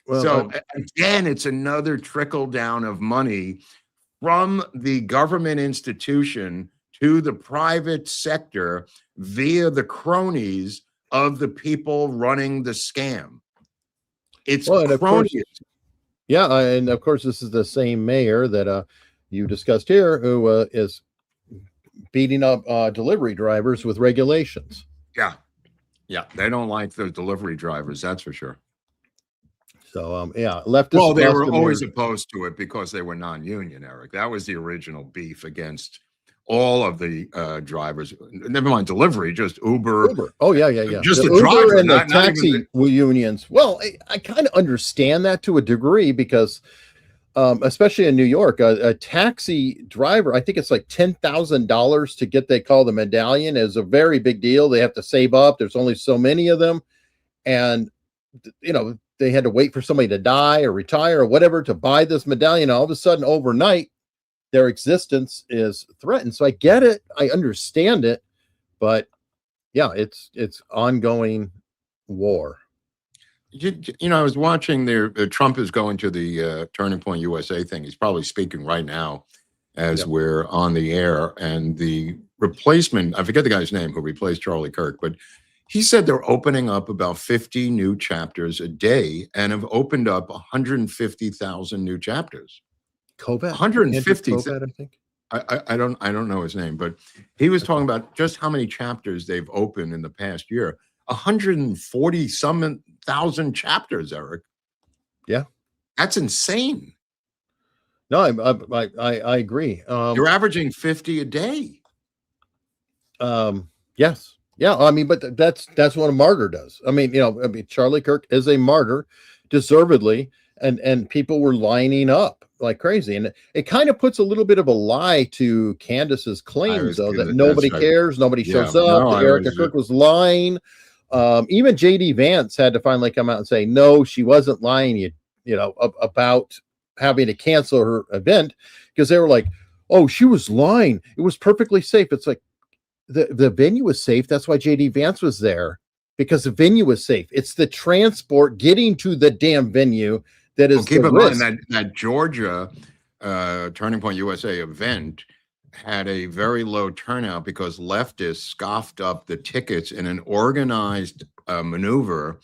Well, so again, it's another trickle down of money from the government institution to the private sector via the cronies of the people running the scam. It's cronies. And of course, this is the same mayor that you discussed here who is beating up delivery drivers with regulations. Yeah, they don't like the delivery drivers, that's for sure. So, leftists. Well, they were always opposed to it because they were non-union, Eric. That was the original beef against all of the drivers. Never mind delivery, just Uber. Oh, yeah. Just the Uber driver, and the taxi unions. Well, I kind of understand that to a degree because, especially in New York, a taxi driver, I think it's like $10,000 to get, they call the medallion, is a very big deal. They have to save up. There's only so many of them. And, they had to wait for somebody to die or retire or whatever to buy this medallion. All of a sudden, overnight, their existence is threatened. So I get it. I understand it. But yeah, it's ongoing war. I was watching Trump is going to the Turning Point USA thing. He's probably speaking right now as we're on the air. And the replacement, I forget the guy's name who replaced Charlie Kirk, but he said they're opening up about 50 new chapters a day and have opened up 150,000 new chapters. COVID? 150,000. I think. I don't know his name, but he was talking about just how many chapters they've opened in the past year. 140 some thousand chapters, Eric. Yeah, that's insane. No, I agree. You're averaging 50 a day. Yes. Yeah. I mean, but that's what a martyr does. I mean, Charlie Kirk is a martyr, deservedly, and people were lining up like crazy. And it kind of puts a little bit of a lie to Candace's claims, though, that nobody cares, nobody shows up, that Erica Kirk was lying. Even JD Vance had to finally come out and say, no, she wasn't lying, about having to cancel her event, because they were like, oh, she was lying. It was perfectly safe. It's like, the venue was safe. That's why JD Vance was there, because the venue was safe. It's the transport getting to the damn venue that is. Well, keep in mind that Georgia Turning Point USA event had a very low turnout because leftists scoffed up the tickets in an organized maneuver.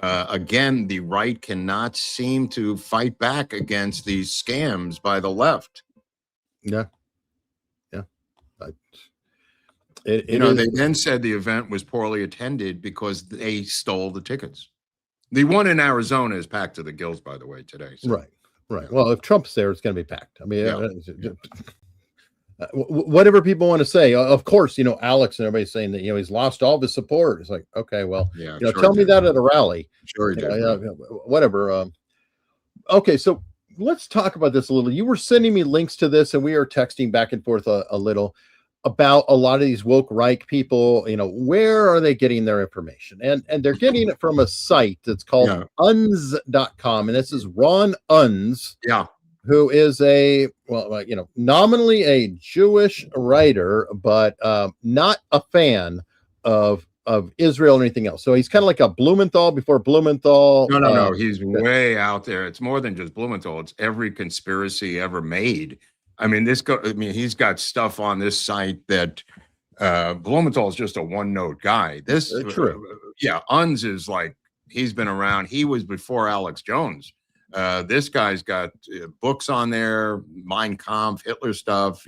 Again, the right cannot seem to fight back against these scams by the left. Yeah. They then said the event was poorly attended because they stole the tickets. The one in Arizona is packed to the gills, by the way, today. So. Right. Yeah. Well, if Trump's there, it's going to be packed. I mean, whatever people want to say. Of course, Alex and everybody's saying that he's lost all of his support. It's like, okay, well, tell me that at a rally. Sure he did. Whatever. Okay, so let's talk about this a little. You were sending me links to this, and we are texting back and forth a little about a lot of these woke right people. Where are they getting their information? And they're getting it from a site that's called unz.com. And this is Ron Unz, who is nominally a Jewish writer, but not a fan of Israel or anything else. So he's kind of like a Blumenthal before Blumenthal. No. He's way out there. It's more than just Blumenthal. It's every conspiracy ever made. I mean, he's got stuff on this site that Blumenthal is just a one-note guy. This, true. Unz is like, he's been around. He was before Alex Jones. This guy's got books on there, Mein Kampf, Hitler stuff,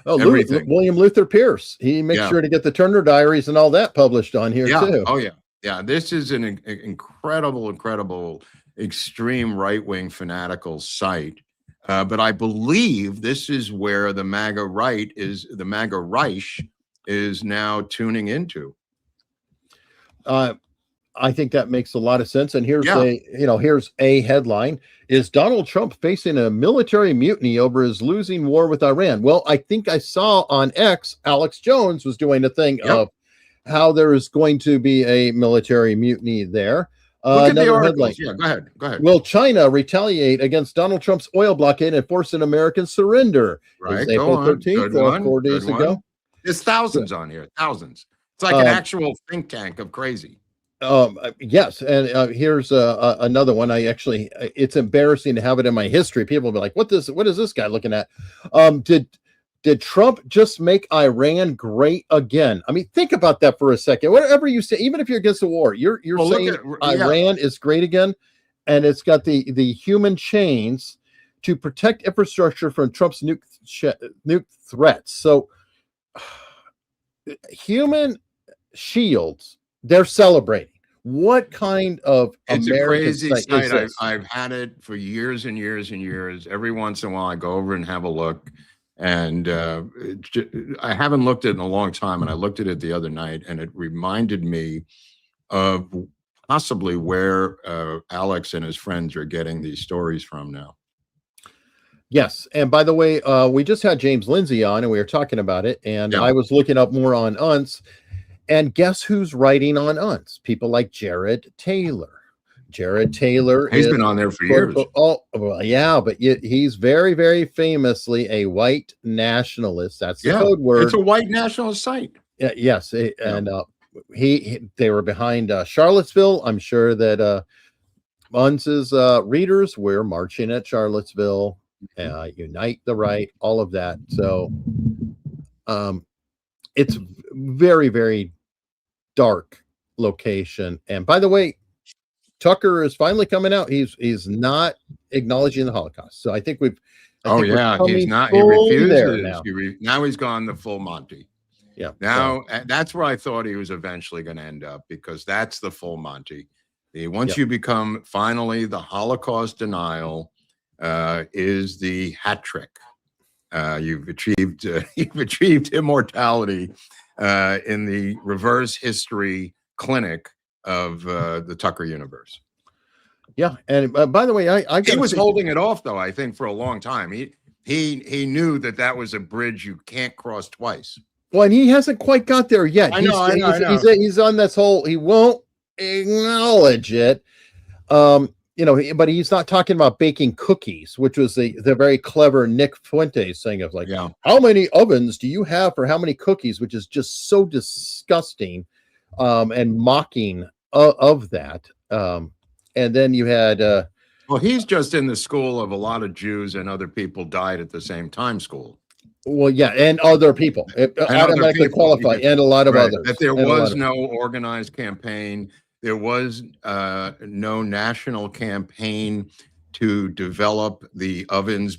everything. William Luther Pierce. He makes sure to get the Turner Diaries and all that published on here too. Oh, yeah. This is an incredible, extreme right-wing fanatical site. But I believe this is where the MAGA Reich is now tuning into. I think that makes a lot of sense. And here's here's a headline: is Donald Trump facing a military mutiny over his losing war with Iran? Well, I think I saw on X, Alex Jones was doing a thing of how there is going to be a military mutiny there. Look at the articles. Yeah, go ahead. Will China retaliate against Donald Trump's oil blockade and force an American surrender? Right. April 13th, 4 days ago. There's thousands on here. Thousands. It's like an actual think tank of crazy. Yes. And here's another one. It's embarrassing to have it in my history. People will be like, what is this guy looking at? Did Trump just make Iran great again? I mean, think about that for a second. Whatever you say, even if you're against the war, you're saying Iran is great again, and it's got the human chains to protect infrastructure from Trump's nuke threats. So human shields, they're celebrating. What kind of American a crazy site is this? I've had it for years and years and years. Every once in a while, I go over and have a look. And I haven't looked at it in a long time, and I looked at it the other night, and it reminded me of possibly where Alex and his friends are getting these stories from now. Yes, and by the way, we just had James Lindsay on, and we were talking about it, and I was looking up more on Unz, and guess who's writing on Unz? People like Jared Taylor. He's been on there for years. Oh, well, yeah, but he's very, very famously a white nationalist. That's the code word. It's a white nationalist site. Yes, and they were behind Charlottesville. I'm sure that Unz's readers were marching at Charlottesville, Unite the Right, all of that. So it's very, very dark location. And by the way, Tucker is finally coming out. He's not acknowledging the Holocaust. So I think Oh yeah, he's not. He refuses. Now he's gone the full Monty. Yeah. Now that's where I thought he was eventually going to end up, because that's the full Monty. Once you become finally the Holocaust denial, is the hat trick. You've achieved immortality in the reverse history clinic of the Tucker universe. Yeah, and by the way, he was holding it off though. I think for a long time. He knew that was a bridge you can't cross twice. Well, and he hasn't quite got there yet. I know. He's on this whole. He won't acknowledge it. But he's not talking about baking cookies, which was the very clever Nick Fuentes thing of like, how many ovens do you have for how many cookies, which is just so disgusting and mocking of that. And then you had well, he's just in the school of a lot of Jews and other people died at the same time school. Well, yeah, and other people automatically qualify, and a lot of others. That there was no organized campaign. There was no national campaign to develop the ovens.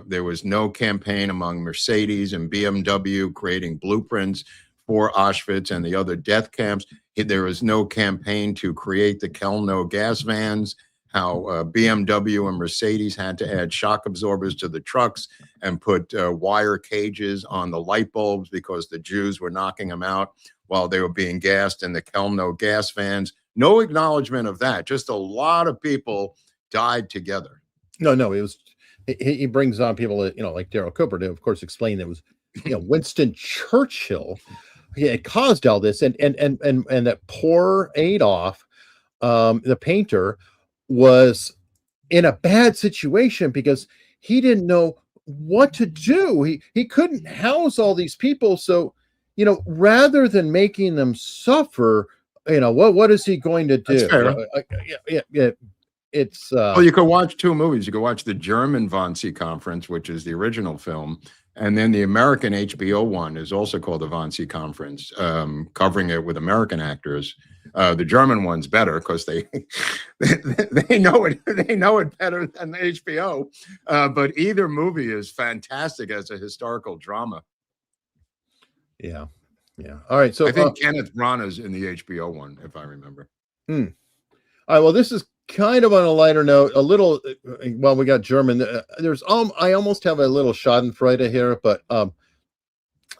There was no campaign among Mercedes and BMW creating blueprints for Auschwitz and the other death camps. There was no campaign to create the Kelno gas vans, how BMW and Mercedes had to add shock absorbers to the trucks and put wire cages on the light bulbs because the Jews were knocking them out while they were being gassed in the Kelno gas vans. No acknowledgement of that. Just a lot of people died together. No, it was. He brings on people that, like Daryl Cooper to, of course, explain that it was, Winston Churchill had caused all this, and that poor Adolf, the painter, was in a bad situation because he didn't know what to do. He couldn't house all these people, so rather than making them suffer, what is he going to do? It's well, you could watch two movies. You could watch the German Wannsee Conference, which is the original film, and then the American HBO one is also called the Wannsee Conference, covering it with American actors. The German one's better because they know it better than the HBO. But either movie is fantastic as a historical drama. Yeah. All right. So I think Kenneth Branagh's in the HBO one, if I remember. All right. Well, this is kind of on a lighter note. A little. Well, we got German. There's I almost have a little Schadenfreude here, but I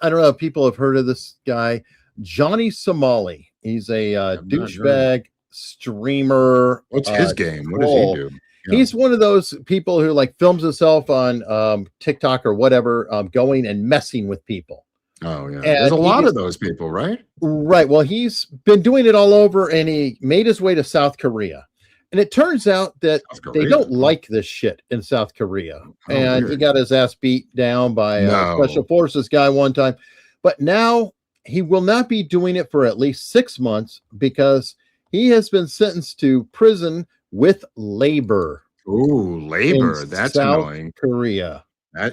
don't know if people have heard of this guy, Johnny Somali. He's a douchebag streamer. What's his game? What does he do? Yeah. He's one of those people who films himself on TikTok or whatever, going and messing with people. Oh yeah, there's a lot of those people, right? Right. Well, he's been doing it all over, and he made his way to South Korea. And it turns out that they don't like this shit in South Korea. And weird. He got his ass beat down by a special forces guy one time. But now he will not be doing it for at least 6 months because he has been sentenced to prison with labor. Ooh, labor. That's South annoying. Korea.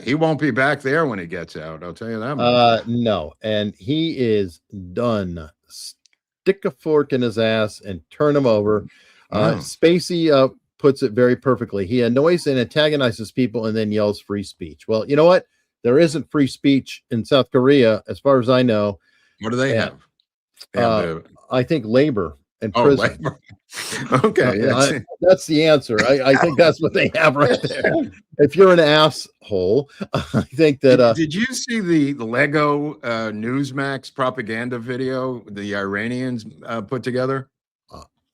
He won't be back there when he gets out. I'll tell you that much. No, and he is done. Stick a fork in his ass and turn him over. Spacey puts it very perfectly. He annoys and antagonizes people and then yells free speech. Well, you know what? There isn't free speech in South Korea, as far as I know. What do they have? I think labor and prison. Labor. Okay. That's the answer. I think that's what they have right there. If you're an asshole, I think that. Did you see the Lego Newsmax propaganda video the Iranians put together?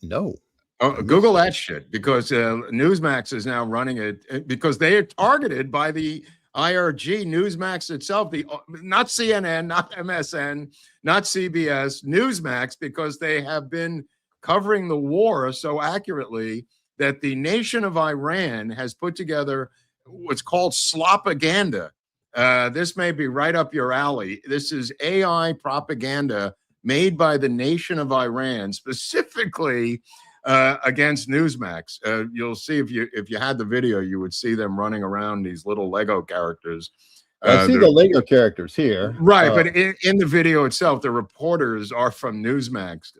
No. Oh, Google that shit, because Newsmax is now running it because they are targeted by the IRG. Newsmax itself, not CNN, not MSN, not CBS, Newsmax, because they have been covering the war so accurately that the nation of Iran has put together what's called slopaganda. This may be right up your alley. This is AI propaganda made by the nation of Iran, specifically against Newsmax. You'll see if you had the video, you would see them running around these little Lego characters. I see the Lego characters here. Right, but in the video itself, the reporters are from Newsmax.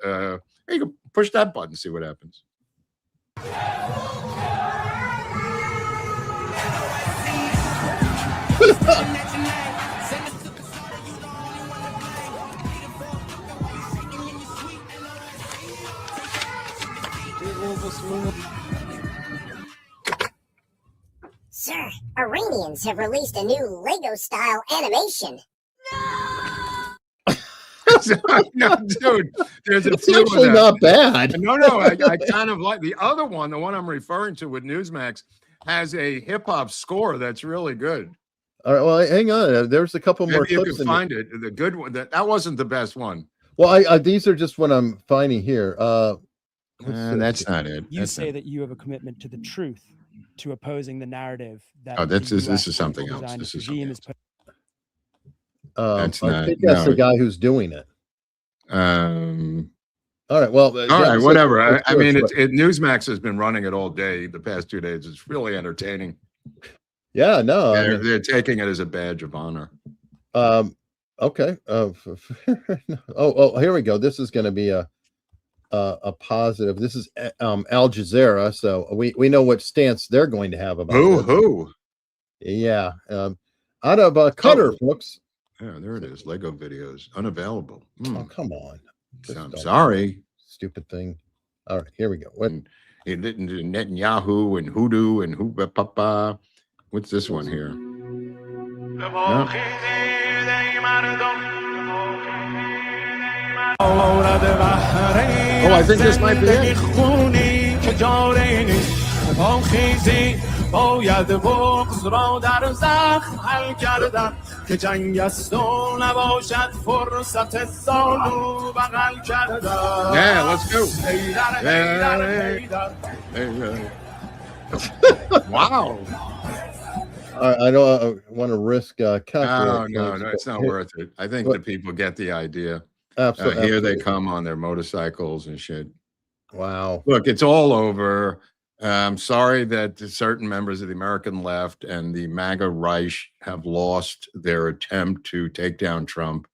You can push that button, see what happens. Sir, Iranians have released a new Lego-style animation. No, dude, there's a It's few actually of them. not bad. No, I kind of like the other one. The one I'm referring to with Newsmax has a hip hop score that's really good. All right, well, hang on. There's a couple more Maybe you clips. can find it. The good one. That wasn't the best one. Well, these are just what I'm finding here. That's not it. You say that you have a commitment to the truth, to opposing the narrative that. This is something else. This is something else. I think that's the guy who's doing it. All right. Well, all right. Whatever. I mean, Newsmax has been running it all day. The past 2 days, it's really entertaining. Yeah. No. They're taking it as a badge of honor. Okay. Here we go. This is going to be a positive. This is Al Jazeera, so we know what stance they're going to have about who. Yeah. Out of Qatar, folks. Yeah, there it is. Lego videos unavailable. Oh, come on. I'm sorry. Stupid thing. All right, here we go. What? Netanyahu and Hoodoo and Papa. What's this one here? No. Oh, I think this might be it. باید بغض را در زخم حل کردن که جنگ است و نباشد فرصت زانو بغل کردن. Yeah, let's go. Wow. I don't want to risk copyright. No, it's not worth it. I think the people get the idea. Absolutely. Here they come on their motorcycles and shit. Wow. Look, it's all over. I'm sorry that certain members of the American left and the MAGA Reich have lost their attempt to take down Trump.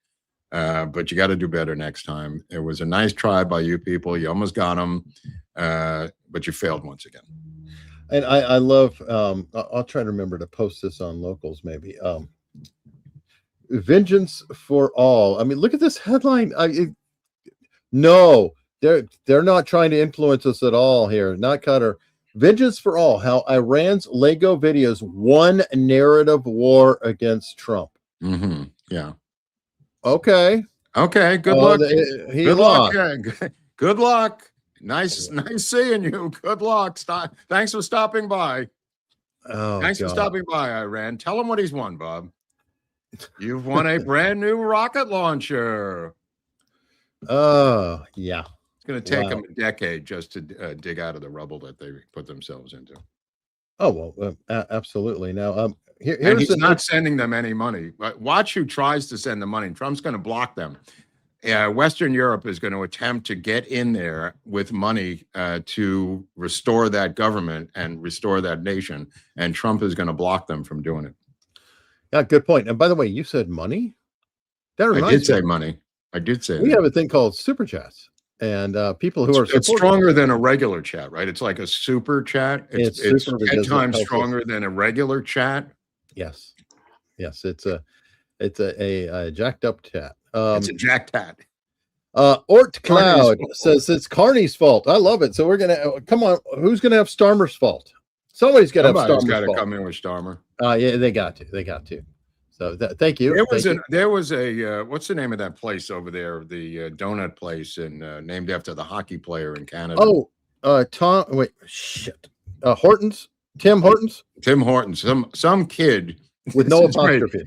But you got to do better next time. It was a nice try by you people. You almost got him, but you failed once again. And I love, I'll try to remember to post this on Locals maybe. Vengeance for all. I mean, look at this headline. No, they're not trying to influence us at all here. Not Qatar. Vengeance for all. How Iran's Lego videos won narrative war against Trump. Mm-hmm. Yeah. Okay. Okay. Good luck. Good luck. Good luck. Nice seeing you. Good luck. Thanks for stopping by. Oh, thanks for stopping by, Iran. Tell him what he's won, Bob. You've won a brand new rocket launcher. Oh, yeah. It's going to take them a decade just to dig out of the rubble that they put themselves into. Oh, well, absolutely. Now, and he's not sending them any money. Watch who tries to send the money. Trump's going to block them. Western Europe is going to attempt to get in there with money to restore that government and restore that nation. And Trump is going to block them from doing it. Yeah, good point. And by the way, you said money? I did say money. I did say we have a thing called super chats. And people who are it's stronger than a regular chat, right? It's like a super chat. It's 10 times stronger than a regular chat. Yes, it's a jacked up chat. It's a jacked hat. Ort Cloud says it's Carney's fault. I love it. So we're gonna come on. Who's gonna have Starmer's fault? Somebody's got to have Starmer's got to fault. come in with Starmer. Yeah, they got to. So thank you. There was a what's the name of that place over there? The donut place named after the hockey player in Canada. Oh, Hortons. Tim Hortons. Tim Hortons. Some kid with no apostrophe.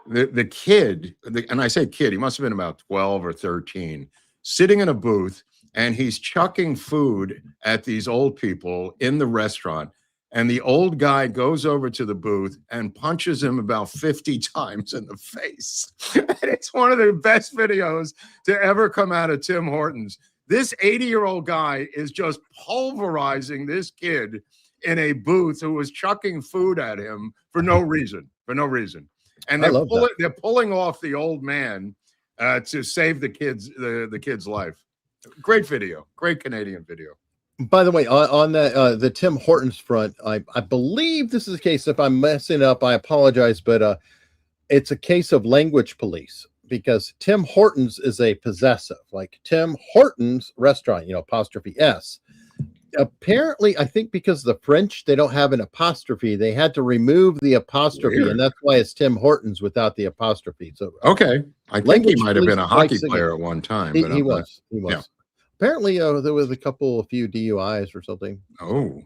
The kid, and I say kid, he must have been about 12 or 13, sitting in a booth, and he's chucking food at these old people in the restaurant. And the old guy goes over to the booth and punches him about 50 times in the face. And it's one of the best videos to ever come out of Tim Hortons. This 80-year-old guy is just pulverizing this kid in a booth who was chucking food at him for no reason. And they're pulling off the old man to save the kid's life. Great video. Great Canadian video. By the way, on the Tim Hortons front, I believe this is the case. If I'm messing up, I apologize. But it's a case of language police, because Tim Hortons is a possessive, like Tim Hortons restaurant, apostrophe S. Apparently, I think because the French, they don't have an apostrophe, they had to remove the apostrophe. Weird. And that's why it's Tim Hortons without the apostrophe. So okay, I think he might have been a hockey player at one time. He But was. Yeah. Apparently, there was a few DUIs or something. Oh,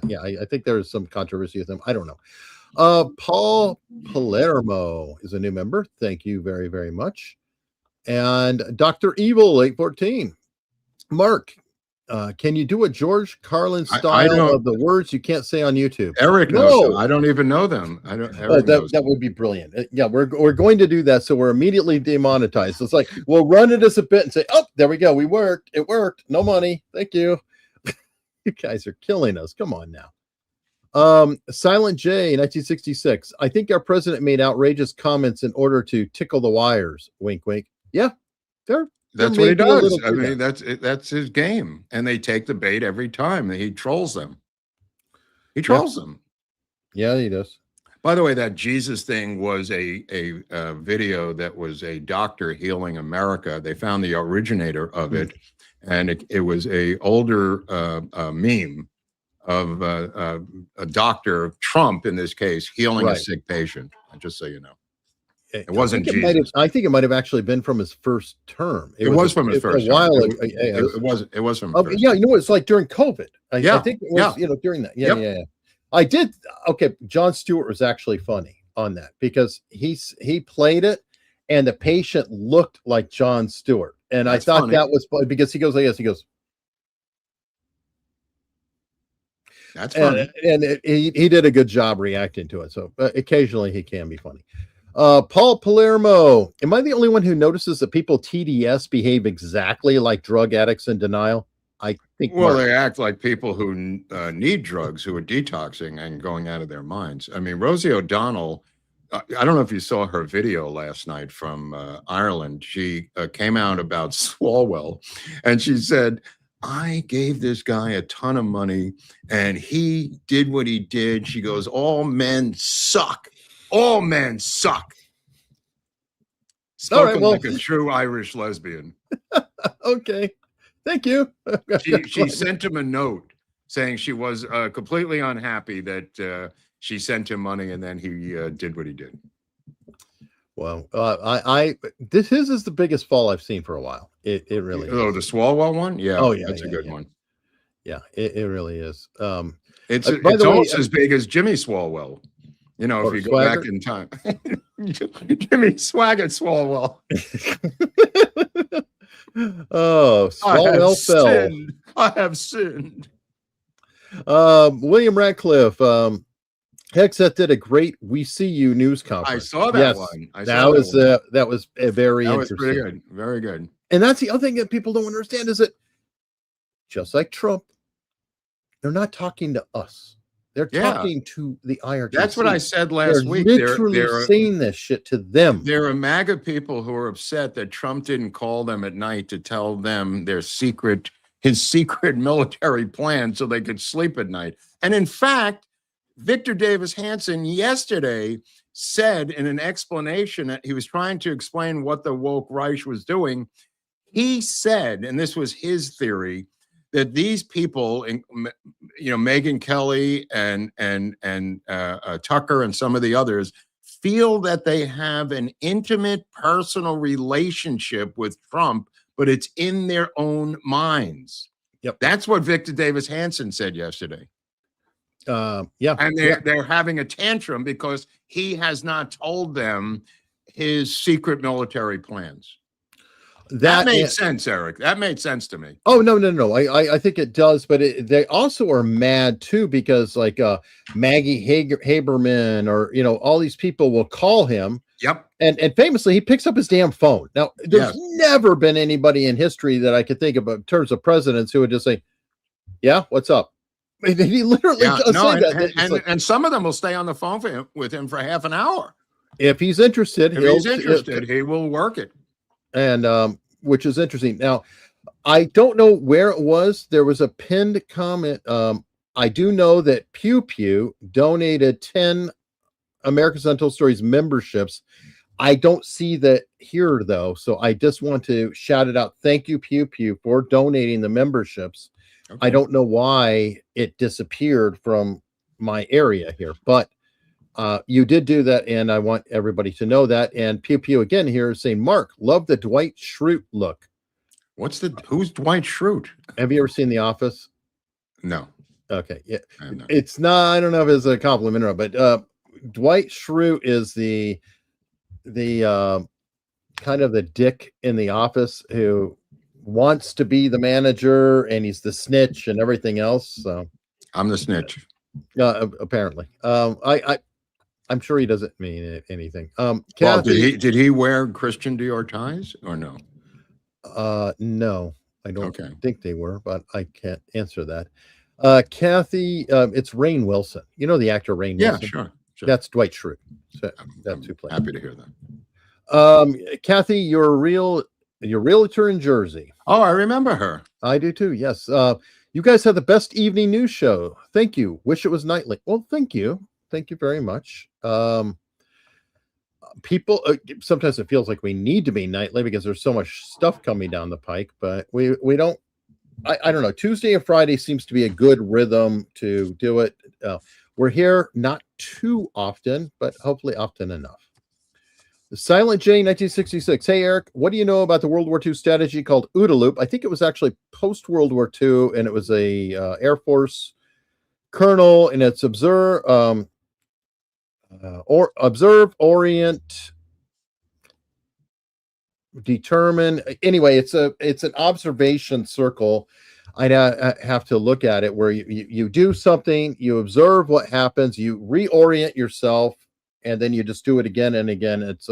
yeah, I think there was some controversy with him. I don't know. Paul Palermo is a new member. Thank you very, very much. And Dr. Evil 814. Mark, can you do a George Carlin style of the words you can't say on YouTube? Eric knows them. I don't even know them. I don't. Eric that would be brilliant. Yeah, we're going to do that, so we're immediately demonetized. So it's like we'll run it as a bit and say, "Oh, there we go. We worked. It worked. No money. Thank you." You guys are killing us. Come on now. Silent J, 1966. I think our president made outrageous comments in order to tickle the wires. Wink, wink. Yeah, that's what he does. I mean, that's his game, and they take the bait every time. He trolls them. He trolls them. Yeah, he does. By the way, that Jesus thing was a video that was a doctor healing America. They found the originator of it, and it was a older meme of a doctor, Trump in this case, healing a sick patient. Just so you know. It wasn't Jesus. I think it might have actually been from his first term. It was from his first term. A while ago. It was from his first yeah, it's like during COVID. I think it was, during that. Yeah. I did. Okay, Jon Stewart was actually funny on that because he played it and the patient looked like Jon Stewart. And I thought that was funny because he goes like this, he goes, that's funny. And he did a good job reacting to it. So occasionally he can be funny. Paul Palermo, am I the only one who notices that people TDS behave exactly like drug addicts in denial? I think. Well, they act like people who need drugs, who are detoxing and going out of their minds. I mean, Rosie O'Donnell, I don't know if you saw her video last night from Ireland. She came out about Swalwell, and she said, I gave this guy a ton of money, and he did what he did. She goes, all men suck. All men suck. Spoken like a true Irish lesbian. Okay. Thank you. She sent him a note saying she was completely unhappy that she sent him money and then he did what he did. Well, this is the biggest fall I've seen for a while. It really is. Oh, the Swalwell one? Yeah. Oh, yeah. That's a good one. Yeah, it really is. It's almost as big as Jimmy Swalwell. You know, if you go back in time. Jimmy Swaggart Swalwell. Oh, Swalwell fell. I have sinned. William Radcliffe, Hexet did a great "We See You" news conference. I saw that one. That was very interesting. Was pretty good. Very good. And that's the other thing that people don't understand is that just like Trump, they're not talking to us. They're talking to the IRGC. That's what I said last week. They're saying this shit to them. There are MAGA people who are upset that Trump didn't call them at night to tell them his secret military plan so they could sleep at night. And in fact, Victor Davis Hanson yesterday said in an explanation that he was trying to explain what the woke Reich was doing. He said, and this was his theory, that these people, Megyn Kelly and Tucker and some of the others, feel that they have an intimate personal relationship with Trump, but it's in their own minds. Yep, that's what Victor Davis Hanson said yesterday. Yeah, and they're having a tantrum because he has not told them his secret military plans. That made sense, Eric. That made sense to me. Oh, no. I think it does, but they also are mad too because like Maggie Haberman or all these people will call him. Yep. And famously he picks up his damn phone. Now there's never been anybody in history that I could think of in terms of presidents who would just say, "Yeah, what's up?" I mean, he literally does say that. And some of them will stay on the phone with him for half an hour. If he's interested, he will work it. And which is interesting. Now, I don't know where it was. There was a pinned comment. I do know that Pew Pew donated $10 America's Untold Stories memberships. I don't see that here though, so I just want to shout it out. Thank you, Pew Pew, for donating the memberships. Okay. I don't know why it disappeared from my area here, but you did do that, and I want everybody to know that. And Pew Pew again here is saying, Mark, love the Dwight Schrute look. Who's Dwight Schrute? Have you ever seen The Office? No. Okay. Yeah. It's not, I don't know if it's a compliment or not, but Dwight Schrute is the kind of the dick in The Office who wants to be the manager, and he's the snitch and everything else. So I'm the snitch. Apparently. I'm sure he doesn't mean anything. Well, Kathy, did he wear Christian Dior ties or no? No, I don't think they were, but I can't answer that. Kathy, it's Rainn Wilson. You know the actor Rainn Wilson? Yeah, sure. That's Dwight Schrute. So that's who plays. Happy to hear that. Kathy, you're a realtor in Jersey. Oh, I remember her. I do too. Yes. You guys have the best evening news show. Thank you. Wish it was nightly. Well, thank you. Thank you very much. People sometimes it feels like we need to be nightly because there's so much stuff coming down the pike, but we don't. I don't know. Tuesday and Friday seems to be a good rhythm to do it. We're here not too often, but hopefully often enough. The Silent J 1966. Hey, Eric, what do you know about the World War II strategy called OODA loop? I think it was actually post World War II, and it was a Air Force colonel, and it's observe, orient, determine. Anyway, it's an observation circle. I'd have to look at it where you do something, you observe what happens, you reorient yourself, and then you just do it again and again. It's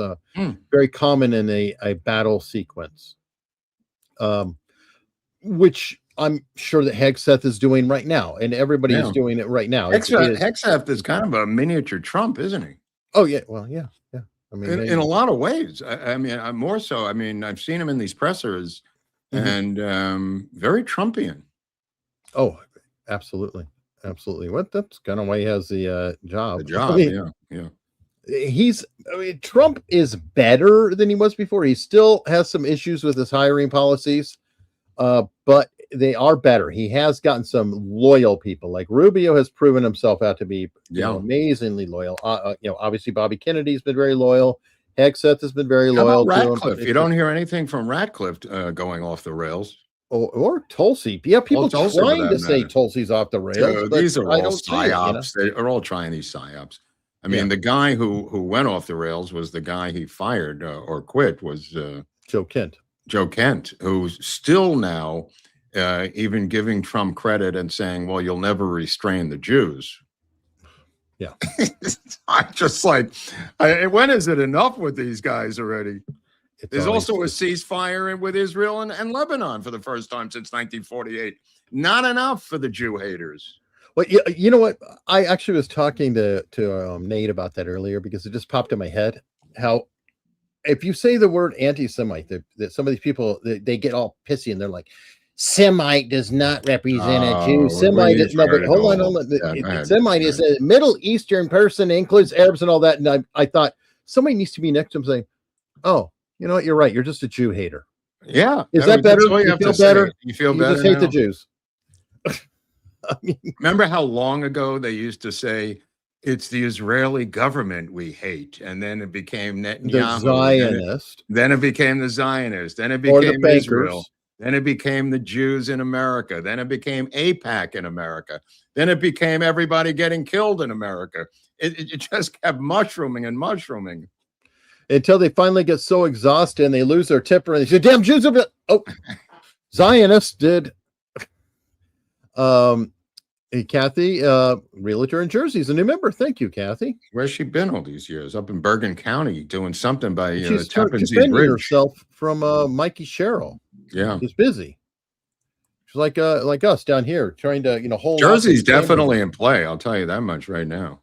very common in a battle sequence, which I'm sure that Hegseth is doing right now, and everybody is doing it right now. Hegseth is kind of a miniature Trump, isn't he? Oh yeah, well yeah. I mean, in a lot of ways. I mean, more so. I mean, I've seen him in these pressers, and very Trumpian. Oh, absolutely. What? That's kind of why he has the job. The job, yeah. Trump is better than he was before. He still has some issues with his hiring policies, but they are better. He has gotten some loyal people. Like Rubio has proven himself out to be amazingly loyal. Obviously Bobby Kennedy's been very loyal. Hegseth has been very loyal. Ratcliffe. You don't hear anything from Ratcliffe going off the rails. Or Tulsi. Yeah, people trying to say Tulsi's off the rails. These are all psyops. They are all trying these psyops. I mean, the guy who went off the rails was the guy he fired or quit was Joe Kent. Joe Kent, who's still now even giving Trump credit and saying, well, you'll never restrain the Jews. Yeah. I'm just like, when is it enough with these guys already? There's also a ceasefire with Israel and Lebanon for the first time since 1948. Not enough for the Jew haters. Well, you know what? I actually was talking to Nate about that earlier because it just popped in my head. How if you say the word anti-Semite, that some of these people they get all pissy and they're like, Semite does not represent a Jew. Semite is no, but hold on. Semite is a Middle Eastern person, includes Arabs and all that. And I thought somebody needs to be next to him saying, "Oh, you know what? You're right. You're just a Jew hater." Yeah, is that better? You feel better? You feel better? You just hate the Jews. I mean, remember how long ago they used to say it's the Israeli government we hate, and then it became Netanyahu. The Zionist. Then it became the Zionist. Then it became Israel. Then it became the Jews in America. Then it became AIPAC in America. Then it became everybody getting killed in America. It just kept mushrooming and mushrooming. Until they finally get so exhausted and they lose their temper and they say, damn Jews. Oh, Zionists did. Hey, Kathy, realtor in Jersey is a new member. Thank you, Kathy. Where's she been all these years? Up in Bergen County doing something by she's defending herself from Mikey Sherrill. Yeah, she's busy. She's like us down here trying to hold. Jersey's definitely in play. I'll tell you that much right now.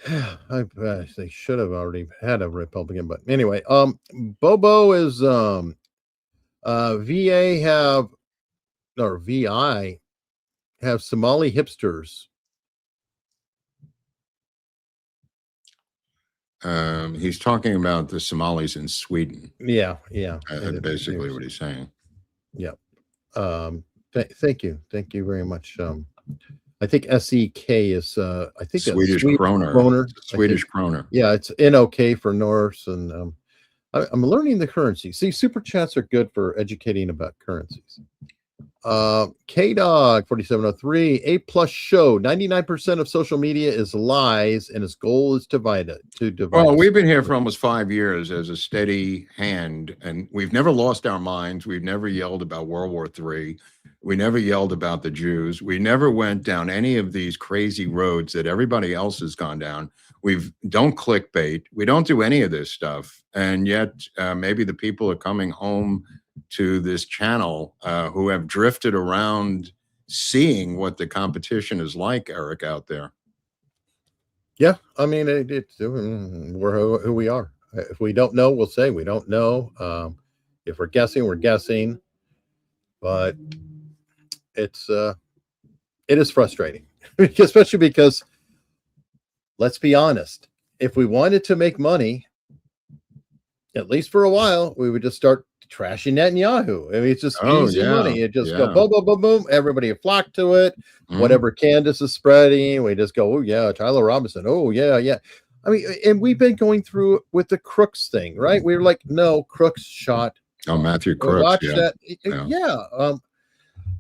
They should have already had a Republican, but anyway, Bobo is VI have Somali hipsters. He's talking about the Somalis in Sweden. Yeah. Basically what he's saying. Yeah. Thank you very much. I think SEK is I think Swedish kroner. Swedish kroner. Yeah, it's NOK for Norse, and I'm learning the currency. See, super chats are good for educating about currencies. K-Dog 4703, A+ show. 99% of social media is lies, and its goal is to divide. Well, we've been here for almost 5 years as a steady hand, and we've never lost our minds. We've never yelled about World War III. We never yelled about the Jews. We never went down any of these crazy roads that everybody else has gone down. We don't clickbait. We don't do any of this stuff. And yet maybe the people are coming home to this channel who have drifted around seeing what the competition is like, Eric, out there. Yeah, I mean, we're who we are. If we don't know, we'll say we don't know. If we're guessing, we're guessing. But it is frustrating, especially because, let's be honest, if we wanted to make money, at least for a while, we would just start trashing Netanyahu. I mean, it's just easy money. It just go boom, boom, boom, boom. Everybody flock to it. Whatever Candace is spreading, we just go, oh yeah, Tyler Robinson. Oh yeah. I mean, and we've been going through it with the Crooks thing, right? We were like, no, Crooks shot. Oh, Matthew Crooks. Watch that. Yeah.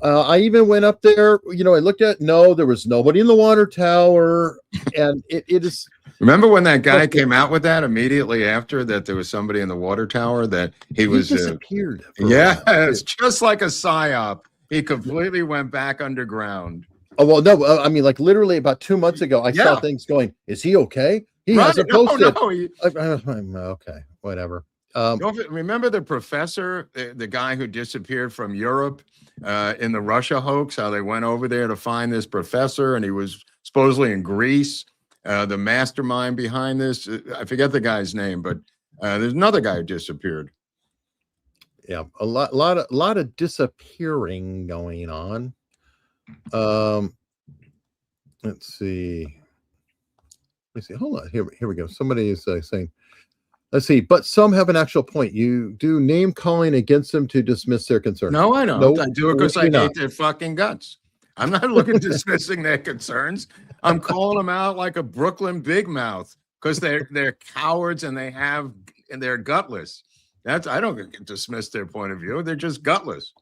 I even went up there, I looked at, no, there was nobody in the water tower. And it is. Remember when that guy came out with that immediately after that there was somebody in the water tower that he disappeared. Yeah, it's just like a psyop. He completely went back underground. Oh, well, no, I mean, like literally about 2 months ago, I saw things going, is he okay? He hasn't posted. Okay, whatever. Remember the professor, the guy who disappeared from Europe in the Russia hoax, how they went over there to find this professor, and he was supposedly in Greece, the mastermind behind this. I forget the guy's name, but there's another guy who disappeared. Yeah, a lot of disappearing going on. Let's see. Hold on. Here we go. Somebody is saying, let's see, but some have an actual point. You do name calling against them to dismiss their concerns. No, I don't. I do it because I hate their fucking guts. I'm not looking at dismissing their concerns. I'm calling them out like a Brooklyn big mouth because they're cowards and they're gutless. I don't dismiss their point of view. They're just gutless.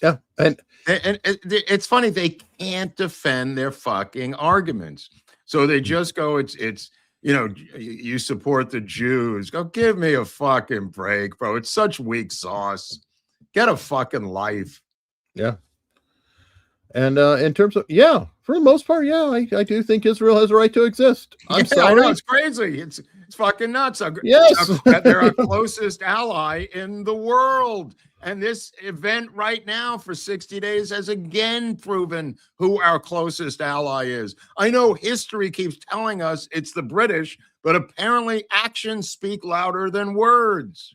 Yeah, and it's funny, they can't defend their fucking arguments. So they just go, it's you support the Jews. Go, give me a fucking break, bro. It's such weak sauce. Get a fucking life. Yeah. And in terms of, for the most part, I do think Israel has a right to exist. I'm sorry. I know, it's crazy. It's fucking nuts. Yes. They're our closest ally in the world. And this event right now for 60 days has again proven who our closest ally is. I know history keeps telling us it's the British, but apparently actions speak louder than words.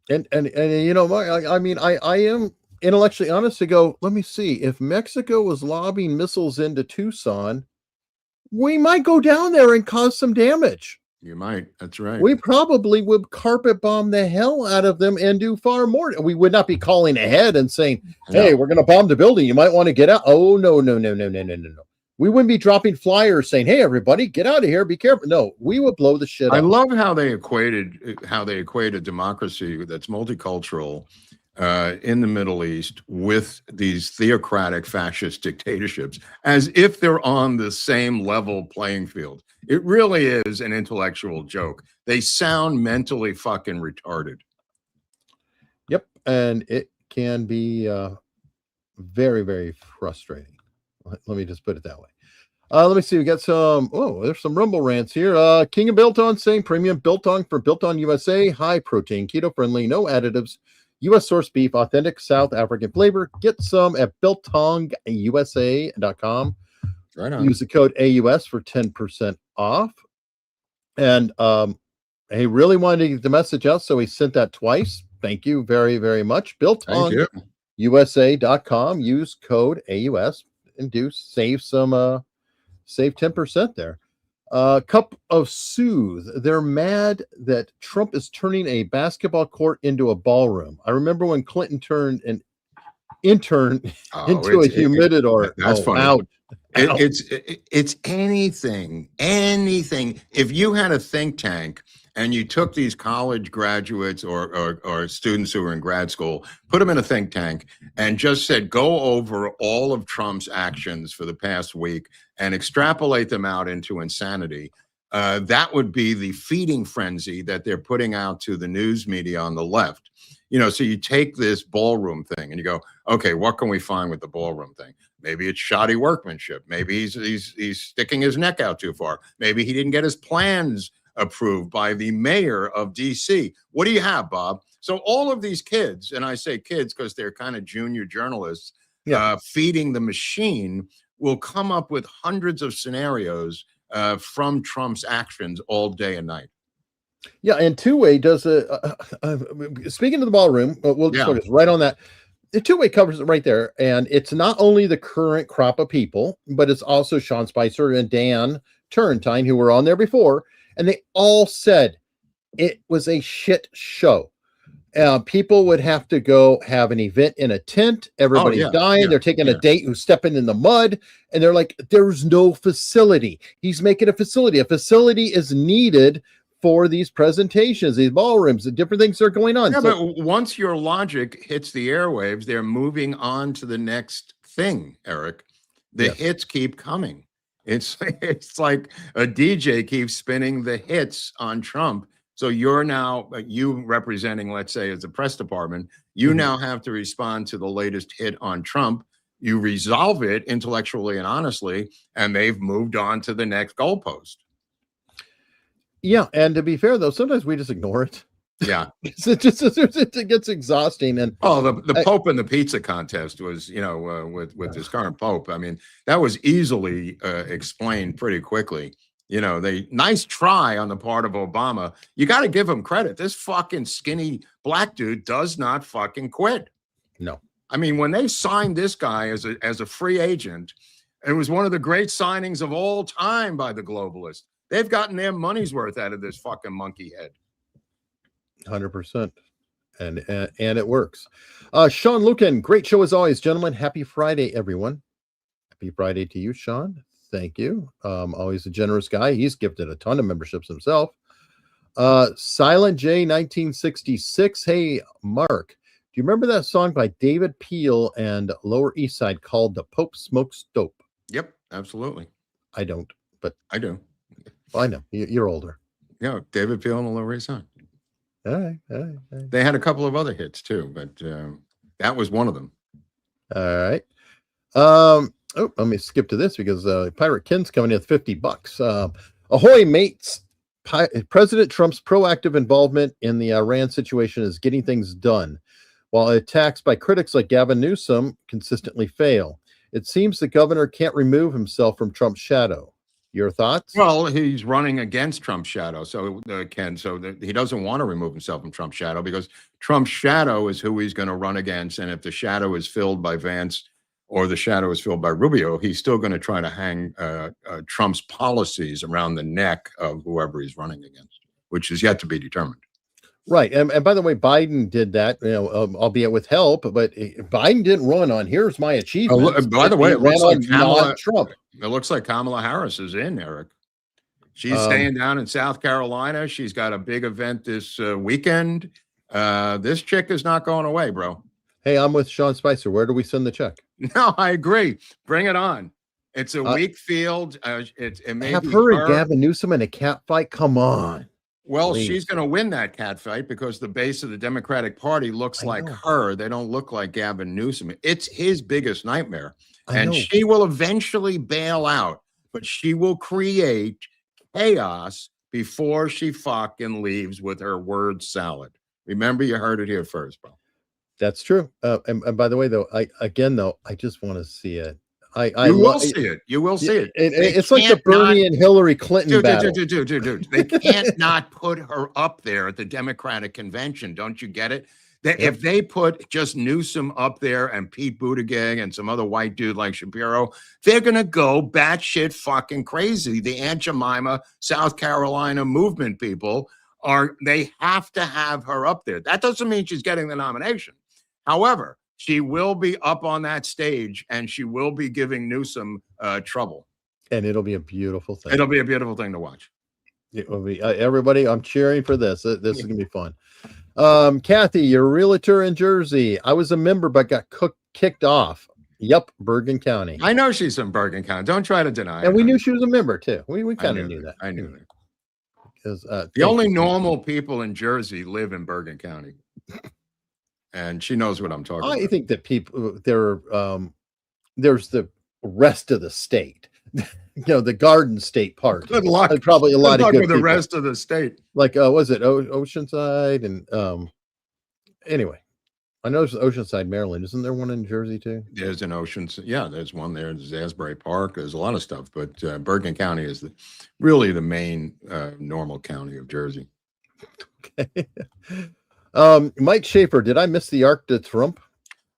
And I mean, I am intellectually honest to go, let me see, if Mexico was lobbing missiles into Tucson, we might go down there and cause some damage. You might. That's right. We probably would carpet bomb the hell out of them and do far more. We would not be calling ahead and saying, hey, we're going to bomb the building. You might want to get out. Oh, no. We wouldn't be dropping flyers saying, hey, everybody, get out of here. Be careful. No, we would blow the shit up. I love how they equated democracy that's multicultural in the Middle East with these theocratic fascist dictatorships as if they're on the same level playing field. It really is an intellectual joke. They sound mentally fucking retarded. Yep. And it can be very, very frustrating. Let me just put it that way. Let me see. We got there's some Rumble rants here. King of Biltong saying premium biltong for Biltong USA, high protein, keto friendly, no additives, U.S. source beef, authentic South African flavor. Get some at biltongusa.com. Right on. Use the code AUS for 10% off. And he really wanted to get the message out, so he sent that twice. Thank you very, very much. biltongusa.com. Use code AUS and save 10% there. Cup of Soothe. They're mad that Trump is turning a basketball court into a ballroom. I remember when Clinton turned an intern into a humidor. That's funny. Ouch. It's anything. If you had a think tank and you took these college graduates or students who are in grad school, put them in a think tank and just said, go over all of Trump's actions for the past week and extrapolate them out into insanity, that would be the feeding frenzy that they're putting out to the news media on the left. So you take this ballroom thing and you go, okay, what can we find with the ballroom thing? Maybe it's shoddy workmanship. Maybe he's sticking his neck out too far. Maybe he didn't get his plans approved by the mayor of DC. What do you have, Bob? So all of these kids, and I say kids because they're kind of junior journalists, feeding the machine, will come up with hundreds of scenarios from Trump's actions all day and night. Yeah, and Two-Way does speaking of the ballroom, we'll just focus right on that. The Two-Way covers it right there, and it's not only the current crop of people, but it's also Sean Spicer and Dan Turrentine, who were on there before, and they all said it was a shit show. People would have to go have an event in a tent. Everybody's dying. They're taking a date who's stepping in the mud, and they're like, there's no facility. He's making a facility. A facility is needed for these presentations, these ballrooms, the different things that are going on. Yeah, but once your logic hits the airwaves, they're moving on to the next thing, Eric. The hits keep coming. It's like a DJ keeps spinning the hits on Trump. So you're now, you representing, let's say, as a press department, you now have to respond to the latest hit on Trump. You resolve it intellectually and honestly, and they've moved on to the next goalpost. Yeah, and to be fair though, sometimes we just ignore it. Yeah, it gets exhausting. And the Pope and the pizza contest was, with this current Pope. I mean, that was easily explained pretty quickly. Nice try on the part of Obama. You got to give him credit. This fucking skinny black dude does not fucking quit. No, I mean, when they signed this guy as a free agent, it was one of the great signings of all time by the globalists. They've gotten their money's worth out of this fucking monkey head. 100%. And it works. Sean Lucan, great show as always, gentlemen. Happy Friday, everyone. Happy Friday to you, Sean. Thank you. Always a generous guy. He's gifted a ton of memberships himself. Silent J 1966. Hey, Mark, do you remember that song by David Peel and Lower East Side called The Pope Smokes Dope? Yep, absolutely. I don't, but I do. Well, I know you're older. Yeah, David Peel and the Lower East Side. All right. They had a couple of other hits too, but that was one of them. All right. Let me skip to this because Pirate Ken's coming in with $50. Ahoy, mates! President Trump's proactive involvement in the Iran situation is getting things done, while attacks by critics like Gavin Newsom consistently fail. It seems the governor can't remove himself from Trump's shadow. Your thoughts? Well, he's running against Trump's shadow, so Ken, he doesn't want to remove himself from Trump's shadow because Trump's shadow is who he's going to run against, and if the shadow is filled by Vance or the shadow is filled by Rubio, he's still going to try to hang Trump's policies around the neck of whoever he's running against, which is yet to be determined. Right, and by the way, Biden did that, albeit with help, but Biden didn't run on "Here's my achievements." By the way, it looks like Trump. It looks like Kamala Harris is in, Eric. She's staying down in South Carolina. She's got a big event this weekend. This chick is not going away, bro. Hey, I'm with Sean Spicer. Where do we send the check? No, I agree. Bring it on. It's a weak field. It may have be her and Gavin Newsom in a cat fight. Come on. Well, please. She's going to win that cat fight because the base of the Democratic Party looks like her. They don't look like Gavin Newsom. It's his biggest nightmare. And she will eventually bail out, but she will create chaos before she fucking leaves with her word salad. Remember, you heard it here first, bro. That's true. And by the way, though, I just want to see it. You will see it. You will see it. It's like the Bernie and Hillary Clinton battle. Dude. They can't not put her up there at the Democratic convention. Don't you get it? If they put just Newsom up there and Pete Buttigieg and some other white dude like Shapiro, they're going to go batshit fucking crazy. The Aunt Jemima, South Carolina movement people they have to have her up there. That doesn't mean she's getting the nomination. However, she will be up on that stage and she will be giving Newsom trouble. And it'll be a beautiful thing. It'll be a beautiful thing to watch. It will be. Everybody, I'm cheering for this. This is going to be fun. Kathy, you're a realtor in Jersey. I was a member, but got kicked off. Yep, Bergen County. I know she's from Bergen County. Don't try to deny it. And we knew she was a member, too. We kind of knew that. I knew that. Because the only normal people in Jersey live in Bergen County. And she knows what I'm talking about. I think that people, there's the rest of the state. The Garden State part. Good luck. There's probably a lot of good with the rest of the state. Like, was it Oceanside? And anyway, I know there's Oceanside, Maryland. Isn't there one in Jersey too? There's an Oceanside. Yeah, there's one there. There's Asbury Park. There's a lot of stuff. But Bergen County is really the main normal county of Jersey. Okay. Mike Schaefer, did I miss the Arc de Trump?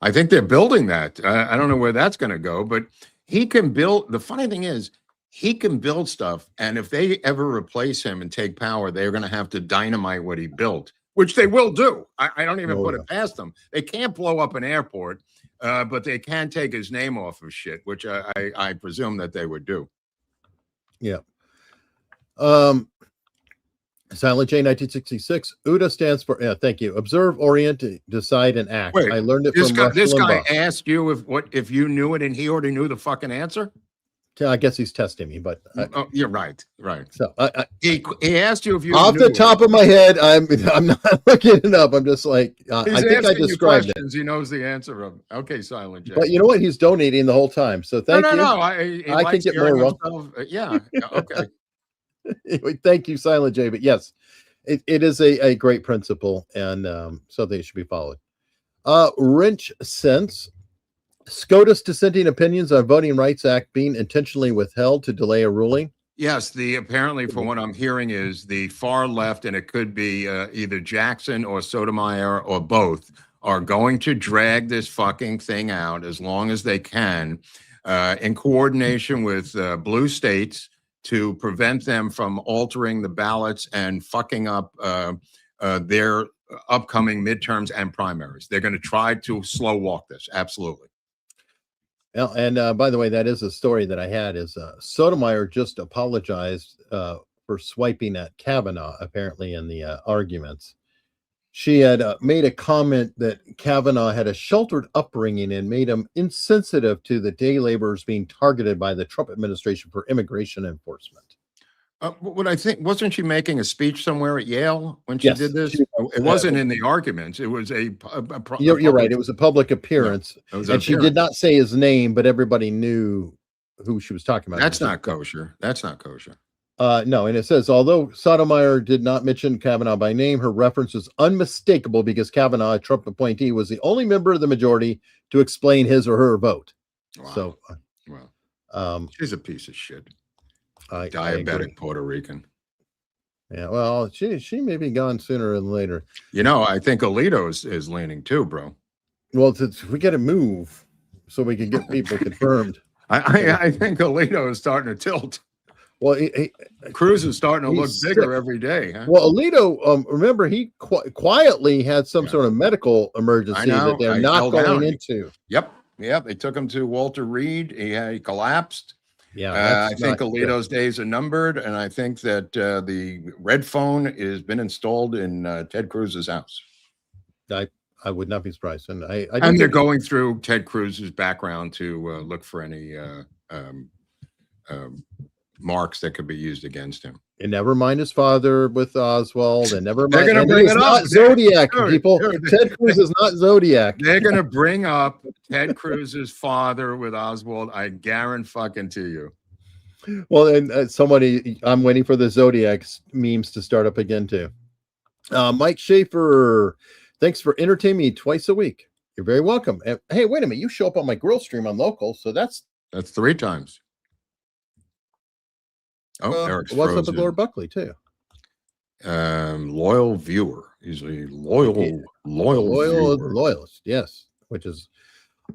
I think they're building that. I don't know where that's going to go, but he can build. The funny thing is, he can build stuff. And if they ever replace him and take power, they're going to have to dynamite what he built, which they will do. I don't even put it past them. They can't blow up an airport, but they can take his name off of shit, which I presume that they would do. Yeah. Silent J 1966. UDA stands for thank you. Observe, orient, decide, and act. Wait, I learned it from Rush this guy Limbaugh. asked you if you knew it and he already knew the fucking answer. I guess he's testing me, but you're right. So he asked you if you off knew the top of my head. I'm not looking it up. I'm just like I think I described it. He knows the answer of. Okay, Silent J. But you know what? He's donating the whole time. So thank you. No. I can get more wrong. Yeah. Okay. Anyway, thank you, Silent J. But yes, it is a great principle and something that should be followed. Wrench Sense. SCOTUS dissenting opinions on Voting Rights Act being intentionally withheld to delay a ruling. Yes, apparently from what I'm hearing is the far left, and it could be either Jackson or Sotomayor or both, are going to drag this fucking thing out as long as they can in coordination with blue states to prevent them from altering the ballots and fucking up their upcoming midterms and primaries. They're going to try to slow walk this. Absolutely. Well, and by the way, that is a story that I had is Sotomayor just apologized for swiping at Kavanaugh, apparently in the arguments. She had made a comment that Kavanaugh had a sheltered upbringing and made him insensitive to the day laborers being targeted by the Trump administration for immigration enforcement. What I think, wasn't she making a speech somewhere at Yale when she did this? It wasn't in the arguments. It was you're right. It was a public appearance. And she did not say his name, but everybody knew who she was talking about. That's not kosher. That's not kosher. No, and it says, although Sotomayor did not mention Kavanaugh by name, her reference is unmistakable because Kavanaugh, a Trump appointee, was the only member of the majority to explain his or her vote. Wow. So, she's a piece of shit. Diabetic Puerto Rican. Yeah, well, she may be gone sooner than later. I think Alito is leaning too, bro. Well, we got to move so we can get people confirmed. I think Alito is starting to tilt. Well, Cruz is starting to look bigger every day. Huh? Well, Alito, remember, he quietly had some sort of medical emergency that they're not going into. Yep. They took him to Walter Reed. He collapsed. Yeah, I think Alito's days are numbered, and I think that the red phone has been installed in Ted Cruz's house. I would not be surprised, and they're going through Ted Cruz's background to look for any marks that could be used against him. And never mind his father with Oswald, and never mind. They're going to bring it up. Zodiac, people. Ted Cruz is not Zodiac. They're going to bring up Ted Cruz's father with Oswald. I guarantee you. Well, and I'm waiting for the Zodiac memes to start up again too. Mike Schaefer, thanks for entertaining me twice a week. You're very welcome. And, hey, wait a minute. You show up on my grill stream on local, so that's 3 times. Oh, Eric's what's frozen. up with Lord Buckley too? Loyal viewer. He's a loyal viewer. Loyalist, yes, which is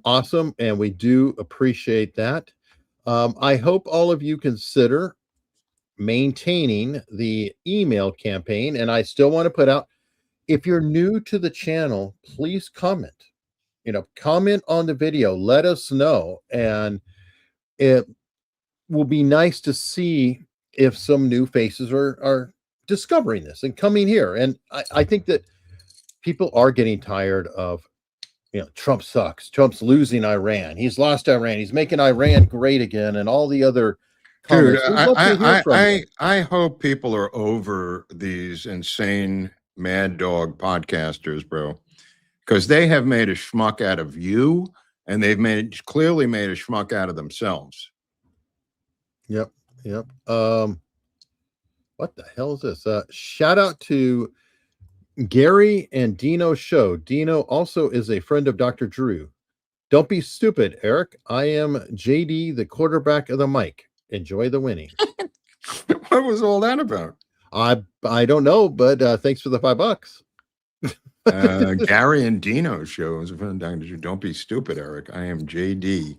awesome, and we do appreciate that. I hope all of you consider maintaining the email campaign, and I still want to put out, if you're new to the channel, please comment. Comment on the video, let us know, and it will be nice to see if some new faces are discovering this and coming here. And I think that people are getting tired of, Trump sucks. Trump's losing Iran. He's lost Iran. He's making Iran great again, and all the other comments. Dude, I hope people are over these insane mad dog podcasters, bro, because they have made a schmuck out of you, and they've clearly made a schmuck out of themselves. Yep. What the hell is this? Shout out to Gary and Dino show. Dino also is a friend of Dr. Drew. Don't be stupid, Eric. I am JD, the quarterback of the mic. Enjoy the winning. What was all that about? I don't know, but thanks for the $5. Gary and Dino show is a friend of Dr. Drew. Don't be stupid, Eric. I am JD,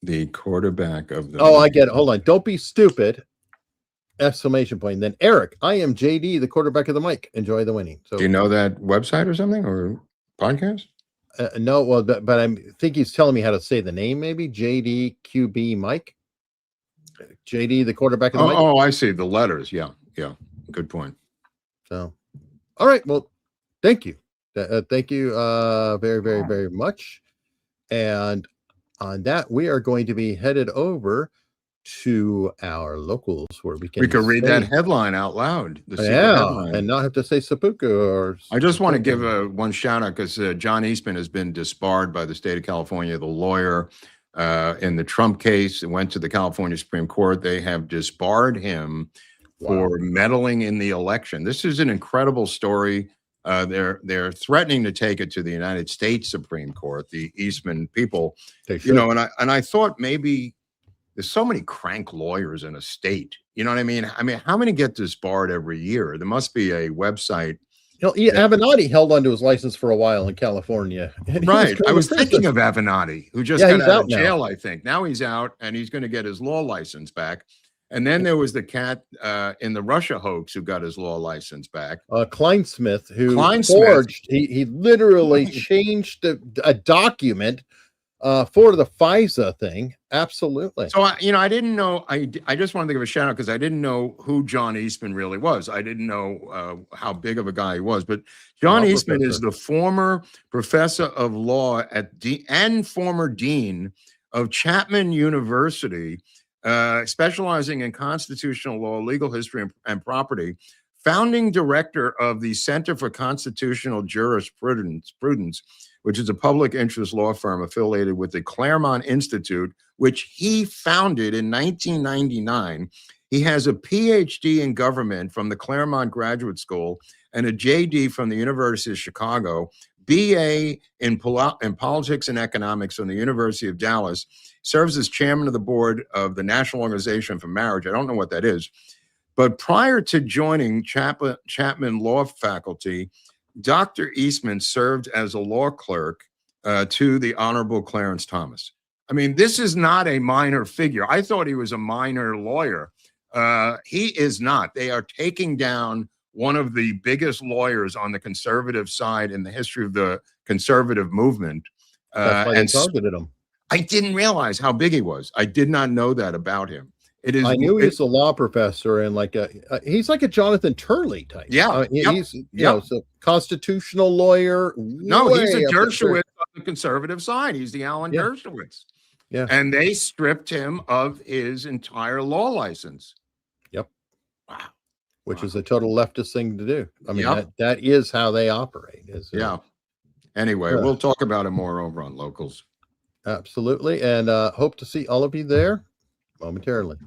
the quarterback of the mic. I get it. Hold on. Don't be stupid. Exclamation point. Then Eric, I am JD, the quarterback of the mic. Enjoy the winning. So, do you know that website or something or podcast? No, well, but I think he's telling me how to say the name. Maybe JD QB Mike. JD, the quarterback of the mic. Oh, I see the letters. Yeah. Good point. So, all right. Well, thank you. Thank you very, very, very much. And on that, we are going to be headed over to our locals where we can read that headline out loud. And not have to say seppuku. I just want to give one shout out because John Eastman has been disbarred by the state of California. The lawyer in the Trump case went to the California Supreme Court. They have disbarred him for meddling in the election. This is an incredible story. They're threatening to take it to the United States Supreme Court. The Eastman people, and I thought maybe. There's so many crank lawyers in a state. You know what I mean? How many get disbarred every year? There must be a website. Avenatti held onto his license for a while in California. Right. I was thinking of Avenatti, who just got out of jail, now. I think. Now he's out, and he's going to get his law license back. And then there was the cat in the Russia hoax who got his law license back. Kleinsmith, who forged. He literally changed a document for the FISA thing. Absolutely. So, I didn't know. I just wanted to give a shout out because I didn't know who John Eastman really was. I didn't know how big of a guy he was. But John Eastman is the former professor of law and former dean of Chapman University, specializing in constitutional law, legal history, and property. Founding director of the Center for Constitutional Jurisprudence, which is a public interest law firm affiliated with the Claremont Institute, which he founded in 1999. He has a PhD in government from the Claremont Graduate School and a JD from the University of Chicago, BA in politics and economics from the University of Dallas, serves as chairman of the board of the National Organization for Marriage. I don't know what that is. But prior to joining Chapman Law Faculty, Dr. Eastman served as a law clerk to the Honorable Clarence Thomas. This is not a minor figure. I thought he was a minor lawyer. He is not. They are taking down one of the biggest lawyers on the conservative side in the history of the conservative movement. That's why they targeted him. I didn't realize how big he was. I did not know that about him. I knew he's a law professor and he's like a Jonathan Turley type. Yeah. He's a constitutional lawyer. No, he's a Dershowitz on the conservative side. He's the Alan Dershowitz. Yeah. And they stripped him of his entire law license. Yep. Wow. Which is a total leftist thing to do. That is how they operate. Anyway, we'll talk about it more over on Locals. Absolutely. And hope to see all of you there momentarily.